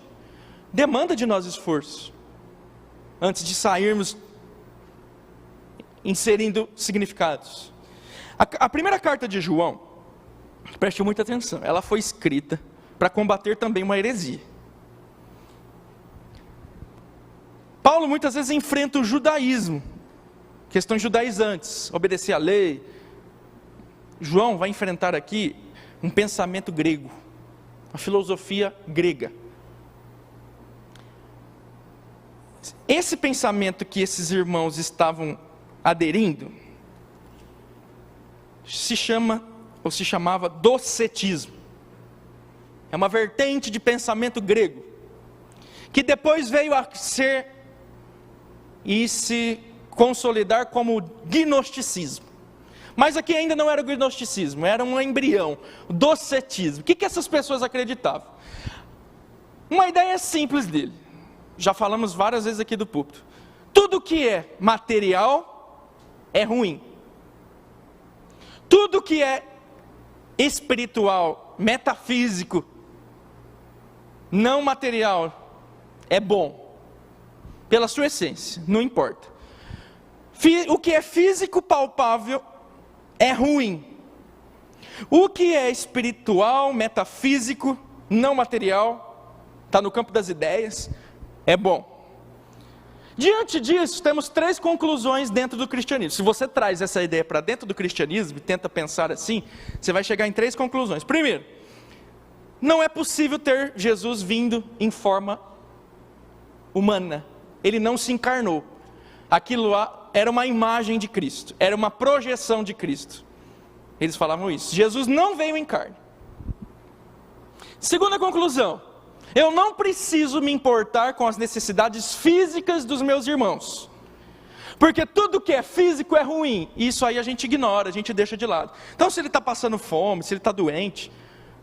Demanda de nós esforço. Antes de sairmos inserindo significados. A primeira carta de João, preste muita atenção, ela foi escrita para combater também uma heresia. Paulo muitas vezes enfrenta o judaísmo, questões judaizantes, obedecer à lei. João vai enfrentar aqui um pensamento grego, a filosofia grega. Esse pensamento que esses irmãos estavam aderindo, se chamava docetismo. É uma vertente de pensamento grego, que depois veio a ser e se consolidar como gnosticismo. Mas aqui ainda não era o gnosticismo, era um embrião, o docetismo. O que essas pessoas acreditavam? Uma ideia simples dele, já falamos várias vezes aqui do púlpito. Tudo que é material é ruim. Tudo que é espiritual, metafísico, não material, é bom. Pela sua essência, não importa. O que é físico, palpável, é ruim. O que é espiritual, metafísico, não material, está no campo das ideias, é bom. Diante disso, temos 3 conclusões dentro do cristianismo. Se você traz essa ideia para dentro do cristianismo e tenta pensar assim, você vai chegar em 3 conclusões. Primeiro, não é possível ter Jesus vindo em forma humana. Ele não se encarnou. Aquilo lá era uma imagem de Cristo, era uma projeção de Cristo. Eles falavam isso. Jesus não veio em carne. Segunda conclusão, eu não preciso me importar com as necessidades físicas dos meus irmãos, porque tudo que é físico é ruim, e isso aí a gente ignora, a gente deixa de lado. Então se ele está passando fome, se ele está doente,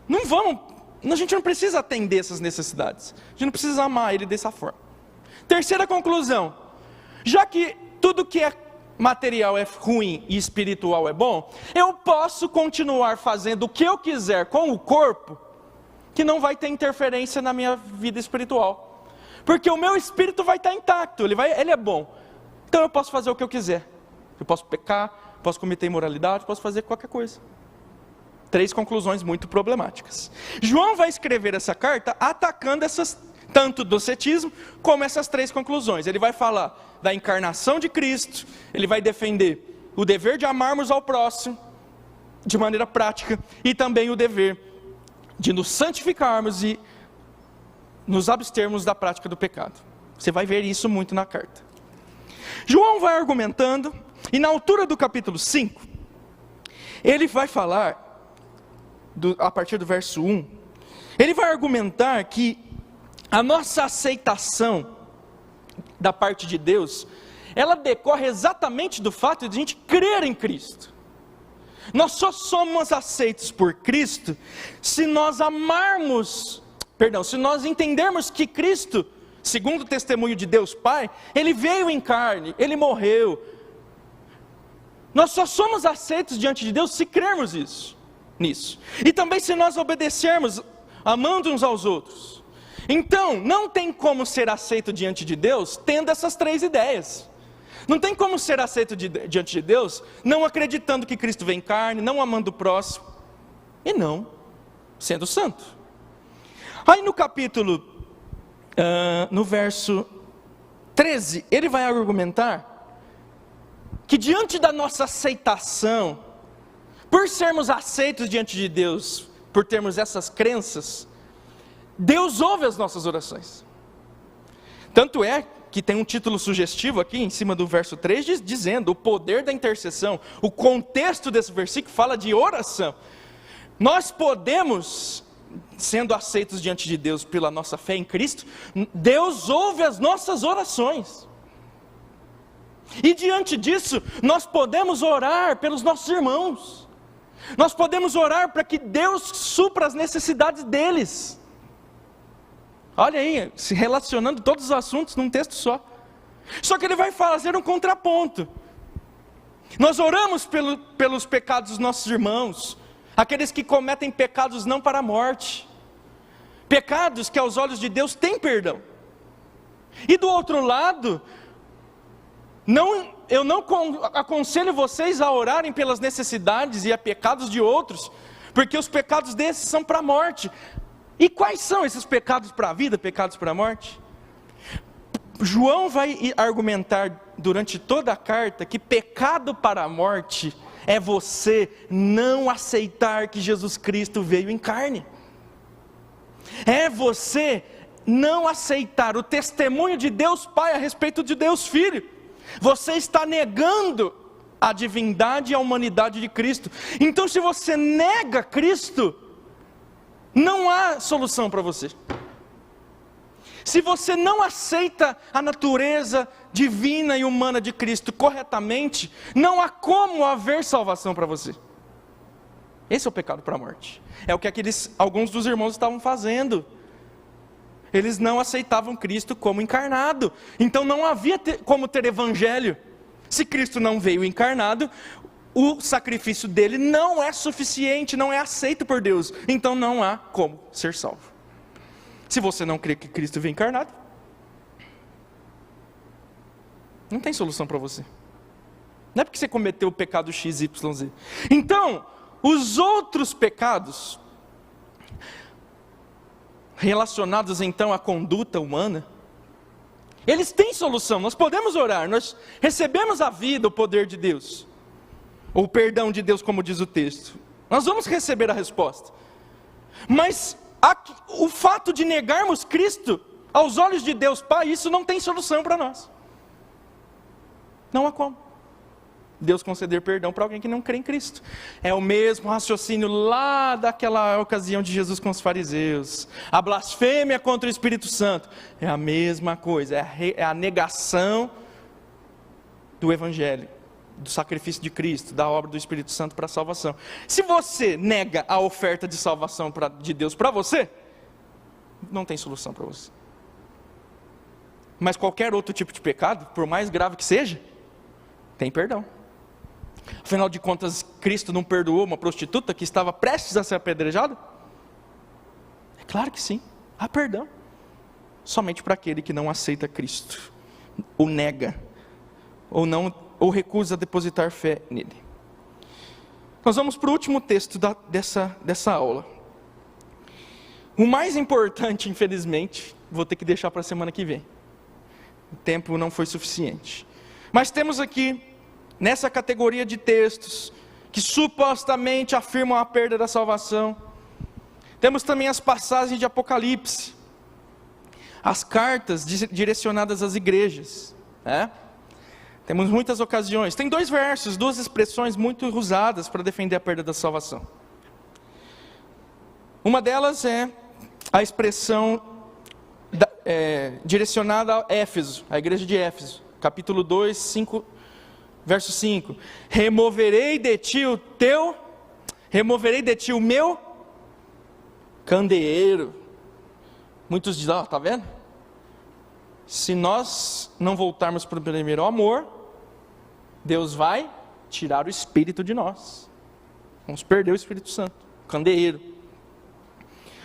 a gente não precisa atender essas necessidades, a gente não precisa amar ele dessa forma. Terceira conclusão, já que tudo que é material é ruim e espiritual é bom, eu posso continuar fazendo o que eu quiser com o corpo, que não vai ter interferência na minha vida espiritual, porque o meu espírito vai estar intacto, ele é bom, então eu posso fazer o que eu quiser, eu posso pecar, posso cometer imoralidade, posso fazer qualquer coisa. 3 conclusões muito problemáticas. João vai escrever essa carta atacando tanto o docetismo, como essas 3 conclusões. Ele vai falar da encarnação de Cristo, ele vai defender o dever de amarmos ao próximo, de maneira prática, e também o dever de nos santificarmos e nos abstermos da prática do pecado. Você vai ver isso muito na carta. João vai argumentando, e na altura do capítulo 5, ele vai falar, a partir do verso 1, ele vai argumentar que a nossa aceitação da parte de Deus, ela decorre exatamente do fato de a gente crer em Cristo. Nós só somos aceitos por Cristo se nós se nós entendermos que Cristo, segundo o testemunho de Deus Pai, Ele veio em carne, Ele morreu. Nós só somos aceitos diante de Deus se crermos nisso. E também se nós obedecermos, amando uns aos outros. Então, não tem como ser aceito diante de Deus tendo essas 3 ideias. Não tem como ser aceito diante de Deus não acreditando que Cristo vem em carne, não amando o próximo, e não sendo santo. Aí no capítulo, no verso 13, ele vai argumentar que diante da nossa aceitação, por sermos aceitos diante de Deus, por termos essas crenças, Deus ouve as nossas orações. Tanto é que tem um título sugestivo aqui em cima do verso 3, dizendo o poder da intercessão. O contexto desse versículo fala de oração. Nós podemos, sendo aceitos diante de Deus pela nossa fé em Cristo, Deus ouve as nossas orações. E diante disso, nós podemos orar pelos nossos irmãos. Nós podemos orar para que Deus supra as necessidades deles. Olha aí, se relacionando todos os assuntos num texto só. Só que ele vai fazer um contraponto. Nós oramos pelos pecados dos nossos irmãos, aqueles que cometem pecados não para a morte, pecados que aos olhos de Deus têm perdão. E do outro lado, eu não aconselho vocês a orarem pelas necessidades e a pecados de outros, porque os pecados desses são para a morte. E quais são esses pecados para a vida, pecados para a morte? João vai argumentar durante toda a carta que pecado para a morte é você não aceitar que Jesus Cristo veio em carne. É você não aceitar o testemunho de Deus Pai a respeito de Deus Filho. Você está negando a divindade e a humanidade de Cristo. Então, se você nega Cristo, não há solução para você. Se você não aceita a natureza divina e humana de Cristo corretamente, não há como haver salvação para você. Esse é o pecado para a morte. É o que alguns dos irmãos estavam fazendo. Eles não aceitavam Cristo como encarnado. Então não havia como ter evangelho. Se Cristo não veio encarnado, o sacrifício dele não é suficiente, não é aceito por Deus. Então não há como ser salvo. Se você não crê que Cristo veio encarnado, não tem solução para você. Não é porque você cometeu o pecado XYZ. Então, os outros pecados, relacionados então à conduta humana, eles têm solução. Nós podemos orar, nós recebemos a vida, o poder de Deus, ou o perdão de Deus, como diz o texto. Nós vamos receber a resposta. Mas o fato de negarmos Cristo aos olhos de Deus Pai, isso não tem solução para nós. Não há como Deus conceder perdão para alguém que não crê em Cristo. É o mesmo raciocínio lá daquela ocasião de Jesus com os fariseus. A blasfêmia contra o Espírito Santo é a mesma coisa, é a negação do Evangelho, do sacrifício de Cristo, da obra do Espírito Santo para a salvação. Se você nega a oferta de salvação de Deus para você, não tem solução para você. Mas qualquer outro tipo de pecado, por mais grave que seja, tem perdão. Afinal de contas, Cristo não perdoou uma prostituta que estava prestes a ser apedrejada? É claro que sim, há perdão. Somente para aquele que não aceita Cristo, o nega, ou recusa depositar fé nele. Nós vamos para o último texto dessa aula. O mais importante, infelizmente, vou ter que deixar para a semana que vem. O tempo não foi suficiente. Mas temos aqui, nessa categoria de textos, que supostamente afirmam a perda da salvação, temos também as passagens de Apocalipse, as cartas direcionadas às igrejas, né? Temos muitas ocasiões, tem 2 versos, 2 expressões muito usadas para defender a perda da salvação. Uma delas é a expressão direcionada a Éfeso, a igreja de Éfeso, capítulo 2, verso 5. Removerei de ti o meu candeeiro. Muitos dizem, está vendo? Se nós não voltarmos para o primeiro amor, Deus vai tirar o Espírito de nós. Vamos perder o Espírito Santo, o candeeiro.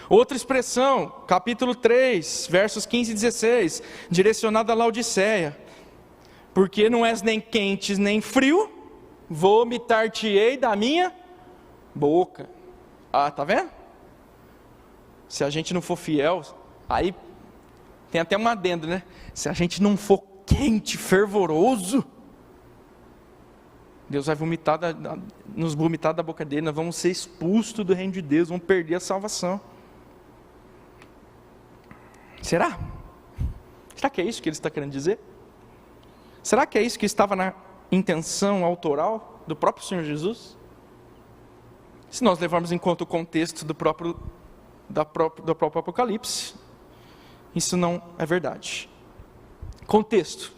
Outra expressão, capítulo 3, versos 15 e 16, direcionada a Laodiceia. Porque não és nem quente nem frio, vomitar-te-ei da minha boca. Ah, tá vendo? Se a gente não for fiel, aí tem até um adendo, né? Se a gente não for quente, fervoroso, Deus vai nos vomitar da boca dele, nós vamos ser expulsos do reino de Deus, vamos perder a salvação. Será? Será que é isso que ele está querendo dizer? Será que é isso que estava na intenção autoral do próprio Senhor Jesus? Se nós levarmos em conta o contexto do próprio Apocalipse, isso não é verdade. Contexto.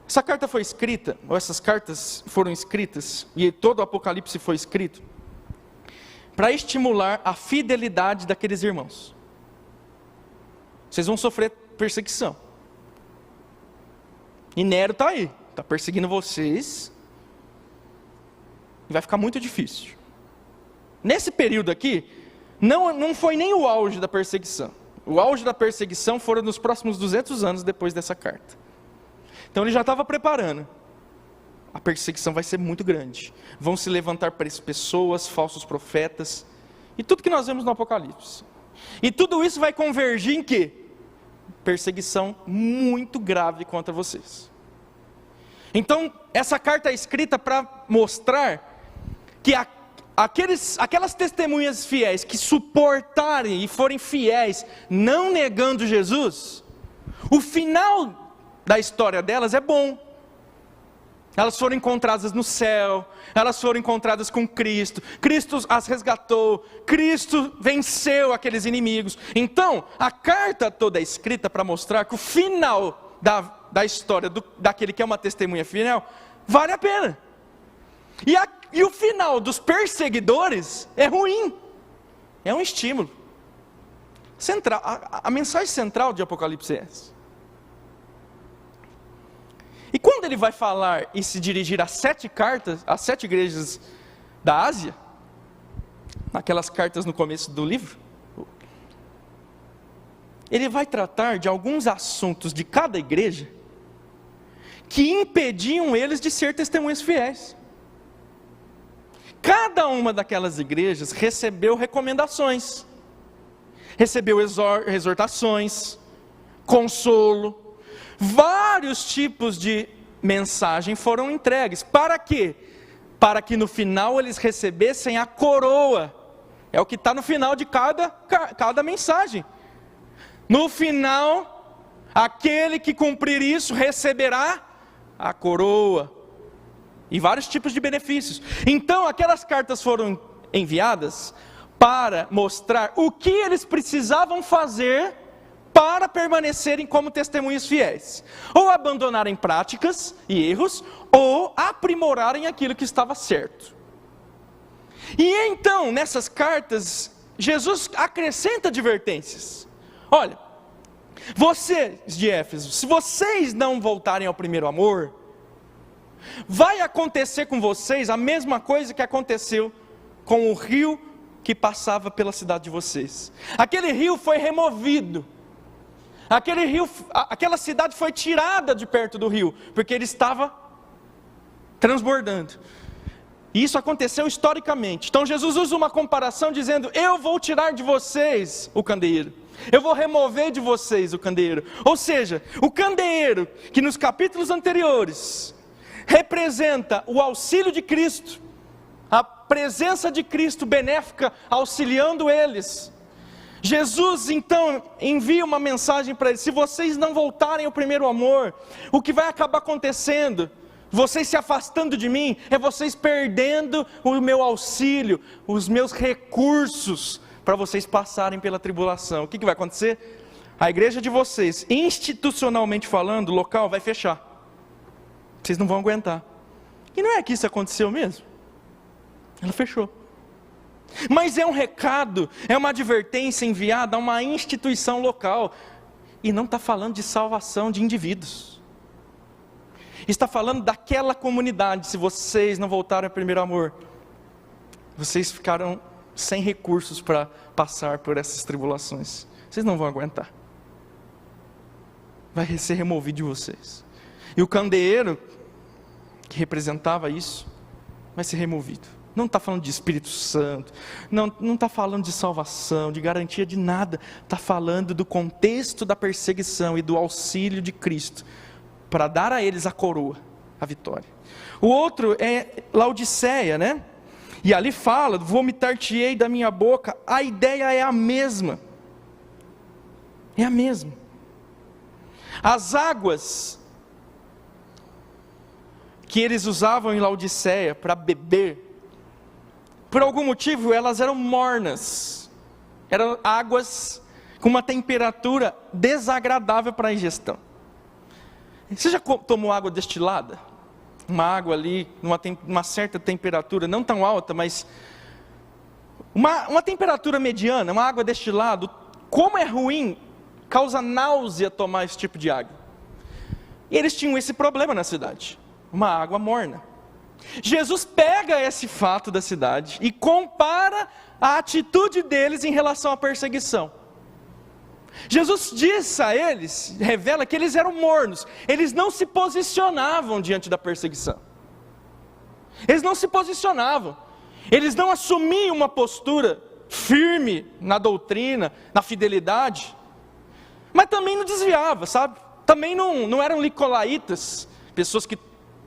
Essa carta foi escrita, ou essas cartas foram escritas, e todo o Apocalipse foi escrito, para estimular a fidelidade daqueles irmãos. Vocês vão sofrer perseguição. E Nero está aí, está perseguindo vocês, e vai ficar muito difícil. Nesse período aqui, não foi nem o auge da perseguição. O auge da perseguição foram nos próximos 200 anos depois dessa carta. Então ele já estava preparando. A perseguição vai ser muito grande. Vão se levantar pessoas, falsos profetas, e tudo que nós vemos no Apocalipse. E tudo isso vai convergir em quê? Perseguição muito grave contra vocês. Então, essa carta é escrita para mostrar que aquelas testemunhas fiéis que suportarem e forem fiéis, não negando Jesus, o final da história delas é bom. Elas foram encontradas no céu, elas foram encontradas com Cristo, Cristo as resgatou, Cristo venceu aqueles inimigos. Então, a carta toda é escrita para mostrar que o final da história daquele que é uma testemunha fiel, vale a pena. E o final dos perseguidores é ruim, é um estímulo. Central, a mensagem central de Apocalipse é essa. E quando ele vai falar e se dirigir às 7 cartas, às 7 igrejas da Ásia, naquelas cartas no começo do livro, ele vai tratar de alguns assuntos de cada igreja que impediam eles de ser testemunhas fiéis. Cada uma daquelas igrejas recebeu recomendações, recebeu exortações, consolo. Vários tipos de mensagem foram entregues. Para quê? Para que no final eles recebessem a coroa. É o que está no final de cada mensagem. No final, aquele que cumprir isso receberá a coroa. E vários tipos de benefícios. Então aquelas cartas foram enviadas para mostrar o que eles precisavam fazer para permanecerem como testemunhas fiéis, ou abandonarem práticas e erros, ou aprimorarem aquilo que estava certo. E então, nessas cartas, Jesus acrescenta advertências. Olha, vocês de Éfeso, se vocês não voltarem ao primeiro amor, vai acontecer com vocês a mesma coisa que aconteceu com o rio que passava pela cidade de vocês. Aquele rio foi removido. Aquela cidade foi tirada de perto do rio, porque ele estava transbordando. E isso aconteceu historicamente. Então Jesus usa uma comparação dizendo: eu vou tirar de vocês o candeeiro, eu vou remover de vocês o candeeiro. Ou seja, o candeeiro, que nos capítulos anteriores representa o auxílio de Cristo, a presença de Cristo benéfica auxiliando eles. Jesus então envia uma mensagem para eles: se vocês não voltarem ao primeiro amor, o que vai acabar acontecendo, vocês se afastando de mim, é vocês perdendo o meu auxílio, os meus recursos, para vocês passarem pela tribulação. O que vai acontecer? A igreja de vocês, institucionalmente falando, local, vai fechar. Vocês não vão aguentar. E não é que isso aconteceu mesmo? Ela fechou. Mas é um recado, é uma advertência enviada a uma instituição local. E não está falando de salvação de indivíduos. Está falando daquela comunidade. Se vocês não voltarem ao primeiro amor, vocês ficarão sem recursos para passar por essas tribulações. Vocês não vão aguentar. Vai ser removido de vocês. E o candeeiro, que representava isso, vai ser removido. Não está falando de Espírito Santo, não está falando de salvação, de garantia de nada. Está falando do contexto da perseguição e do auxílio de Cristo, para dar a eles a coroa, a vitória. O outro é Laodiceia, né? E ali fala, vomitar-te-ei da minha boca. A ideia é a mesma. É a mesma. As águas que eles usavam em Laodiceia para beber, por algum motivo elas eram mornas. Eram águas com uma temperatura desagradável para a ingestão. Você já tomou água destilada? Uma água ali, numa certa temperatura, não tão alta, mas uma temperatura mediana, uma água destilada. Como é ruim, causa náusea tomar esse tipo de água. E eles tinham esse problema na cidade, uma água morna. Jesus pega esse fato da cidade e compara a atitude deles em relação à perseguição. Jesus diz a eles, revela que eles eram mornos, eles não se posicionavam diante da perseguição. Eles não se posicionavam, eles não assumiam uma postura firme na doutrina, na fidelidade, mas também não desviava, sabe? Também não eram nicolaítas, pessoas que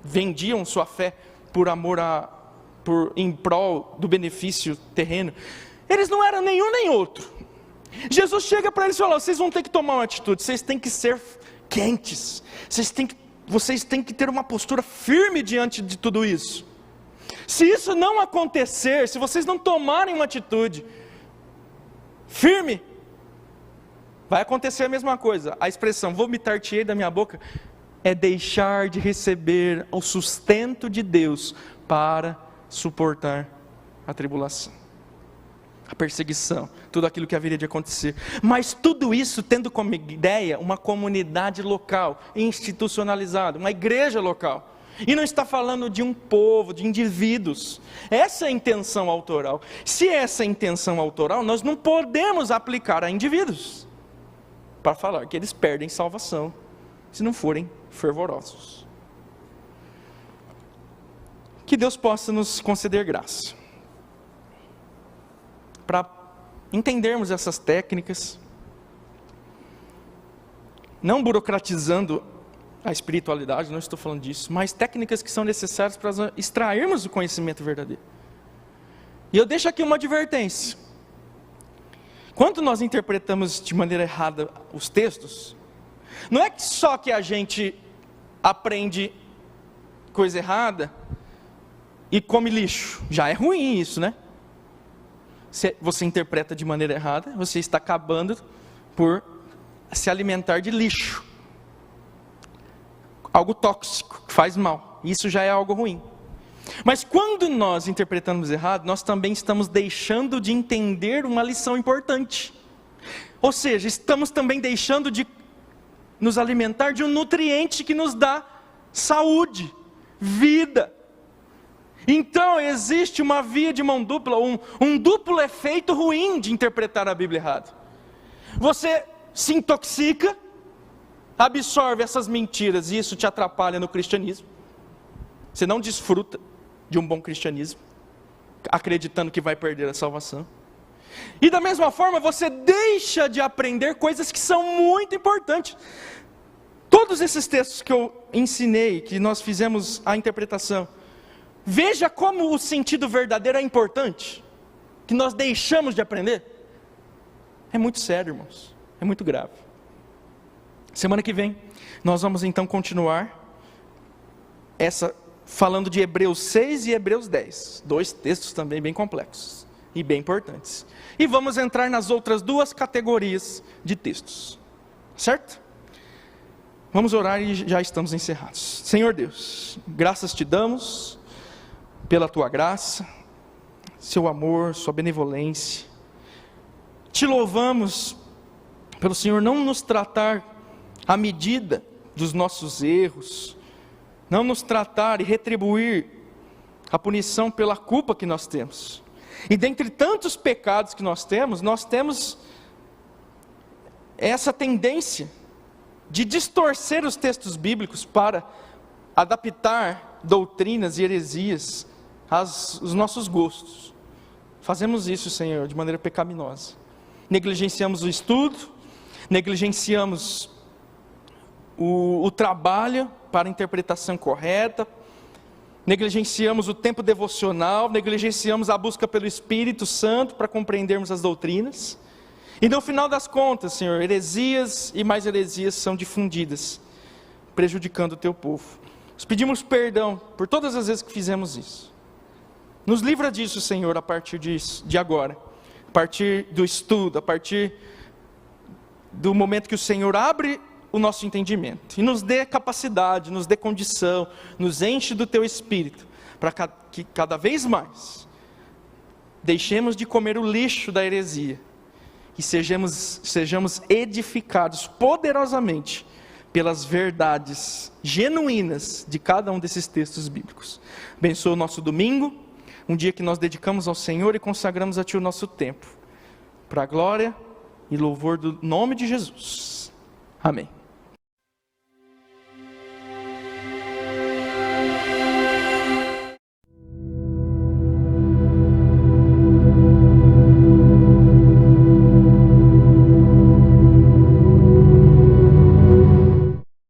vendiam sua fé por amor em prol do benefício terreno. Eles não eram nenhum nem outro. Jesus chega para eles e fala: vocês vão ter que tomar uma atitude, vocês têm que ser quentes, vocês têm que ter uma postura firme diante de tudo isso. Se isso não acontecer, se vocês não tomarem uma atitude firme, vai acontecer a mesma coisa. A expressão vomitar-te-ei da minha boca é deixar de receber o sustento de Deus para suportar a tribulação, a perseguição, tudo aquilo que haveria de acontecer. Mas tudo isso tendo como ideia uma comunidade local, institucionalizada, uma igreja local. E não está falando de um povo, de indivíduos. Essa é a intenção autoral. Se essa é a intenção autoral, nós não podemos aplicar a indivíduos para falar que eles perdem salvação se não forem fervorosos. Que Deus possa nos conceder graça para entendermos essas técnicas, não burocratizando a espiritualidade, não estou falando disso, mas técnicas que são necessárias para extrairmos o conhecimento verdadeiro. E eu deixo aqui uma advertência: quando nós interpretamos de maneira errada os textos, não é que só que a gente aprende coisa errada e come lixo. Já é ruim isso, né? Se você interpreta de maneira errada, você está acabando por se alimentar de lixo, algo tóxico, que faz mal. Isso já é algo ruim. Mas quando nós interpretamos errado, nós também estamos deixando de entender uma lição importante. Ou seja, estamos também deixando de nos alimentar de um nutriente que nos dá saúde, vida. Então existe uma via de mão dupla, um duplo efeito ruim de interpretar a Bíblia errado. Você se intoxica, absorve essas mentiras e isso te atrapalha no cristianismo. Você não desfruta de um bom cristianismo, acreditando que vai perder a salvação. E da mesma forma você deixa de aprender coisas que são muito importantes. Todos esses textos que eu ensinei, que nós fizemos a interpretação, veja como o sentido verdadeiro é importante, que nós deixamos de aprender. É muito sério, irmãos, é muito grave. Semana que vem, nós vamos então continuar falando de Hebreus 6 e Hebreus 10, 2 textos também bem complexos e bem importantes. E vamos entrar nas outras 2 categorias de textos, certo? Vamos orar e já estamos encerrados. Senhor Deus, graças te damos pela tua graça, seu amor, sua benevolência. Te louvamos pelo Senhor não nos tratar à medida dos nossos erros, não nos tratar e retribuir a punição pela culpa que nós temos, E dentre tantos pecados que nós temos essa tendência de distorcer os textos bíblicos para adaptar doutrinas e heresias aos nossos gostos. Fazemos isso, Senhor, de maneira pecaminosa. Negligenciamos o estudo, negligenciamos o trabalho para a interpretação correta, negligenciamos o tempo devocional, negligenciamos a busca pelo Espírito Santo para compreendermos as doutrinas. E no final das contas, Senhor, heresias e mais heresias são difundidas, prejudicando o teu povo. Nós pedimos perdão por todas as vezes que fizemos isso. Nos livra disso, Senhor, a partir de agora, a partir do estudo, a partir do momento que o Senhor abre o nosso entendimento e nos dê capacidade, nos dê condição, nos enche do teu Espírito, para que cada vez mais deixemos de comer o lixo da heresia e sejamos edificados poderosamente pelas verdades genuínas de cada um desses textos bíblicos. Abençoa o nosso domingo, um dia que nós dedicamos ao Senhor e consagramos a Ti o nosso tempo, para a glória e louvor do nome de Jesus. Amém.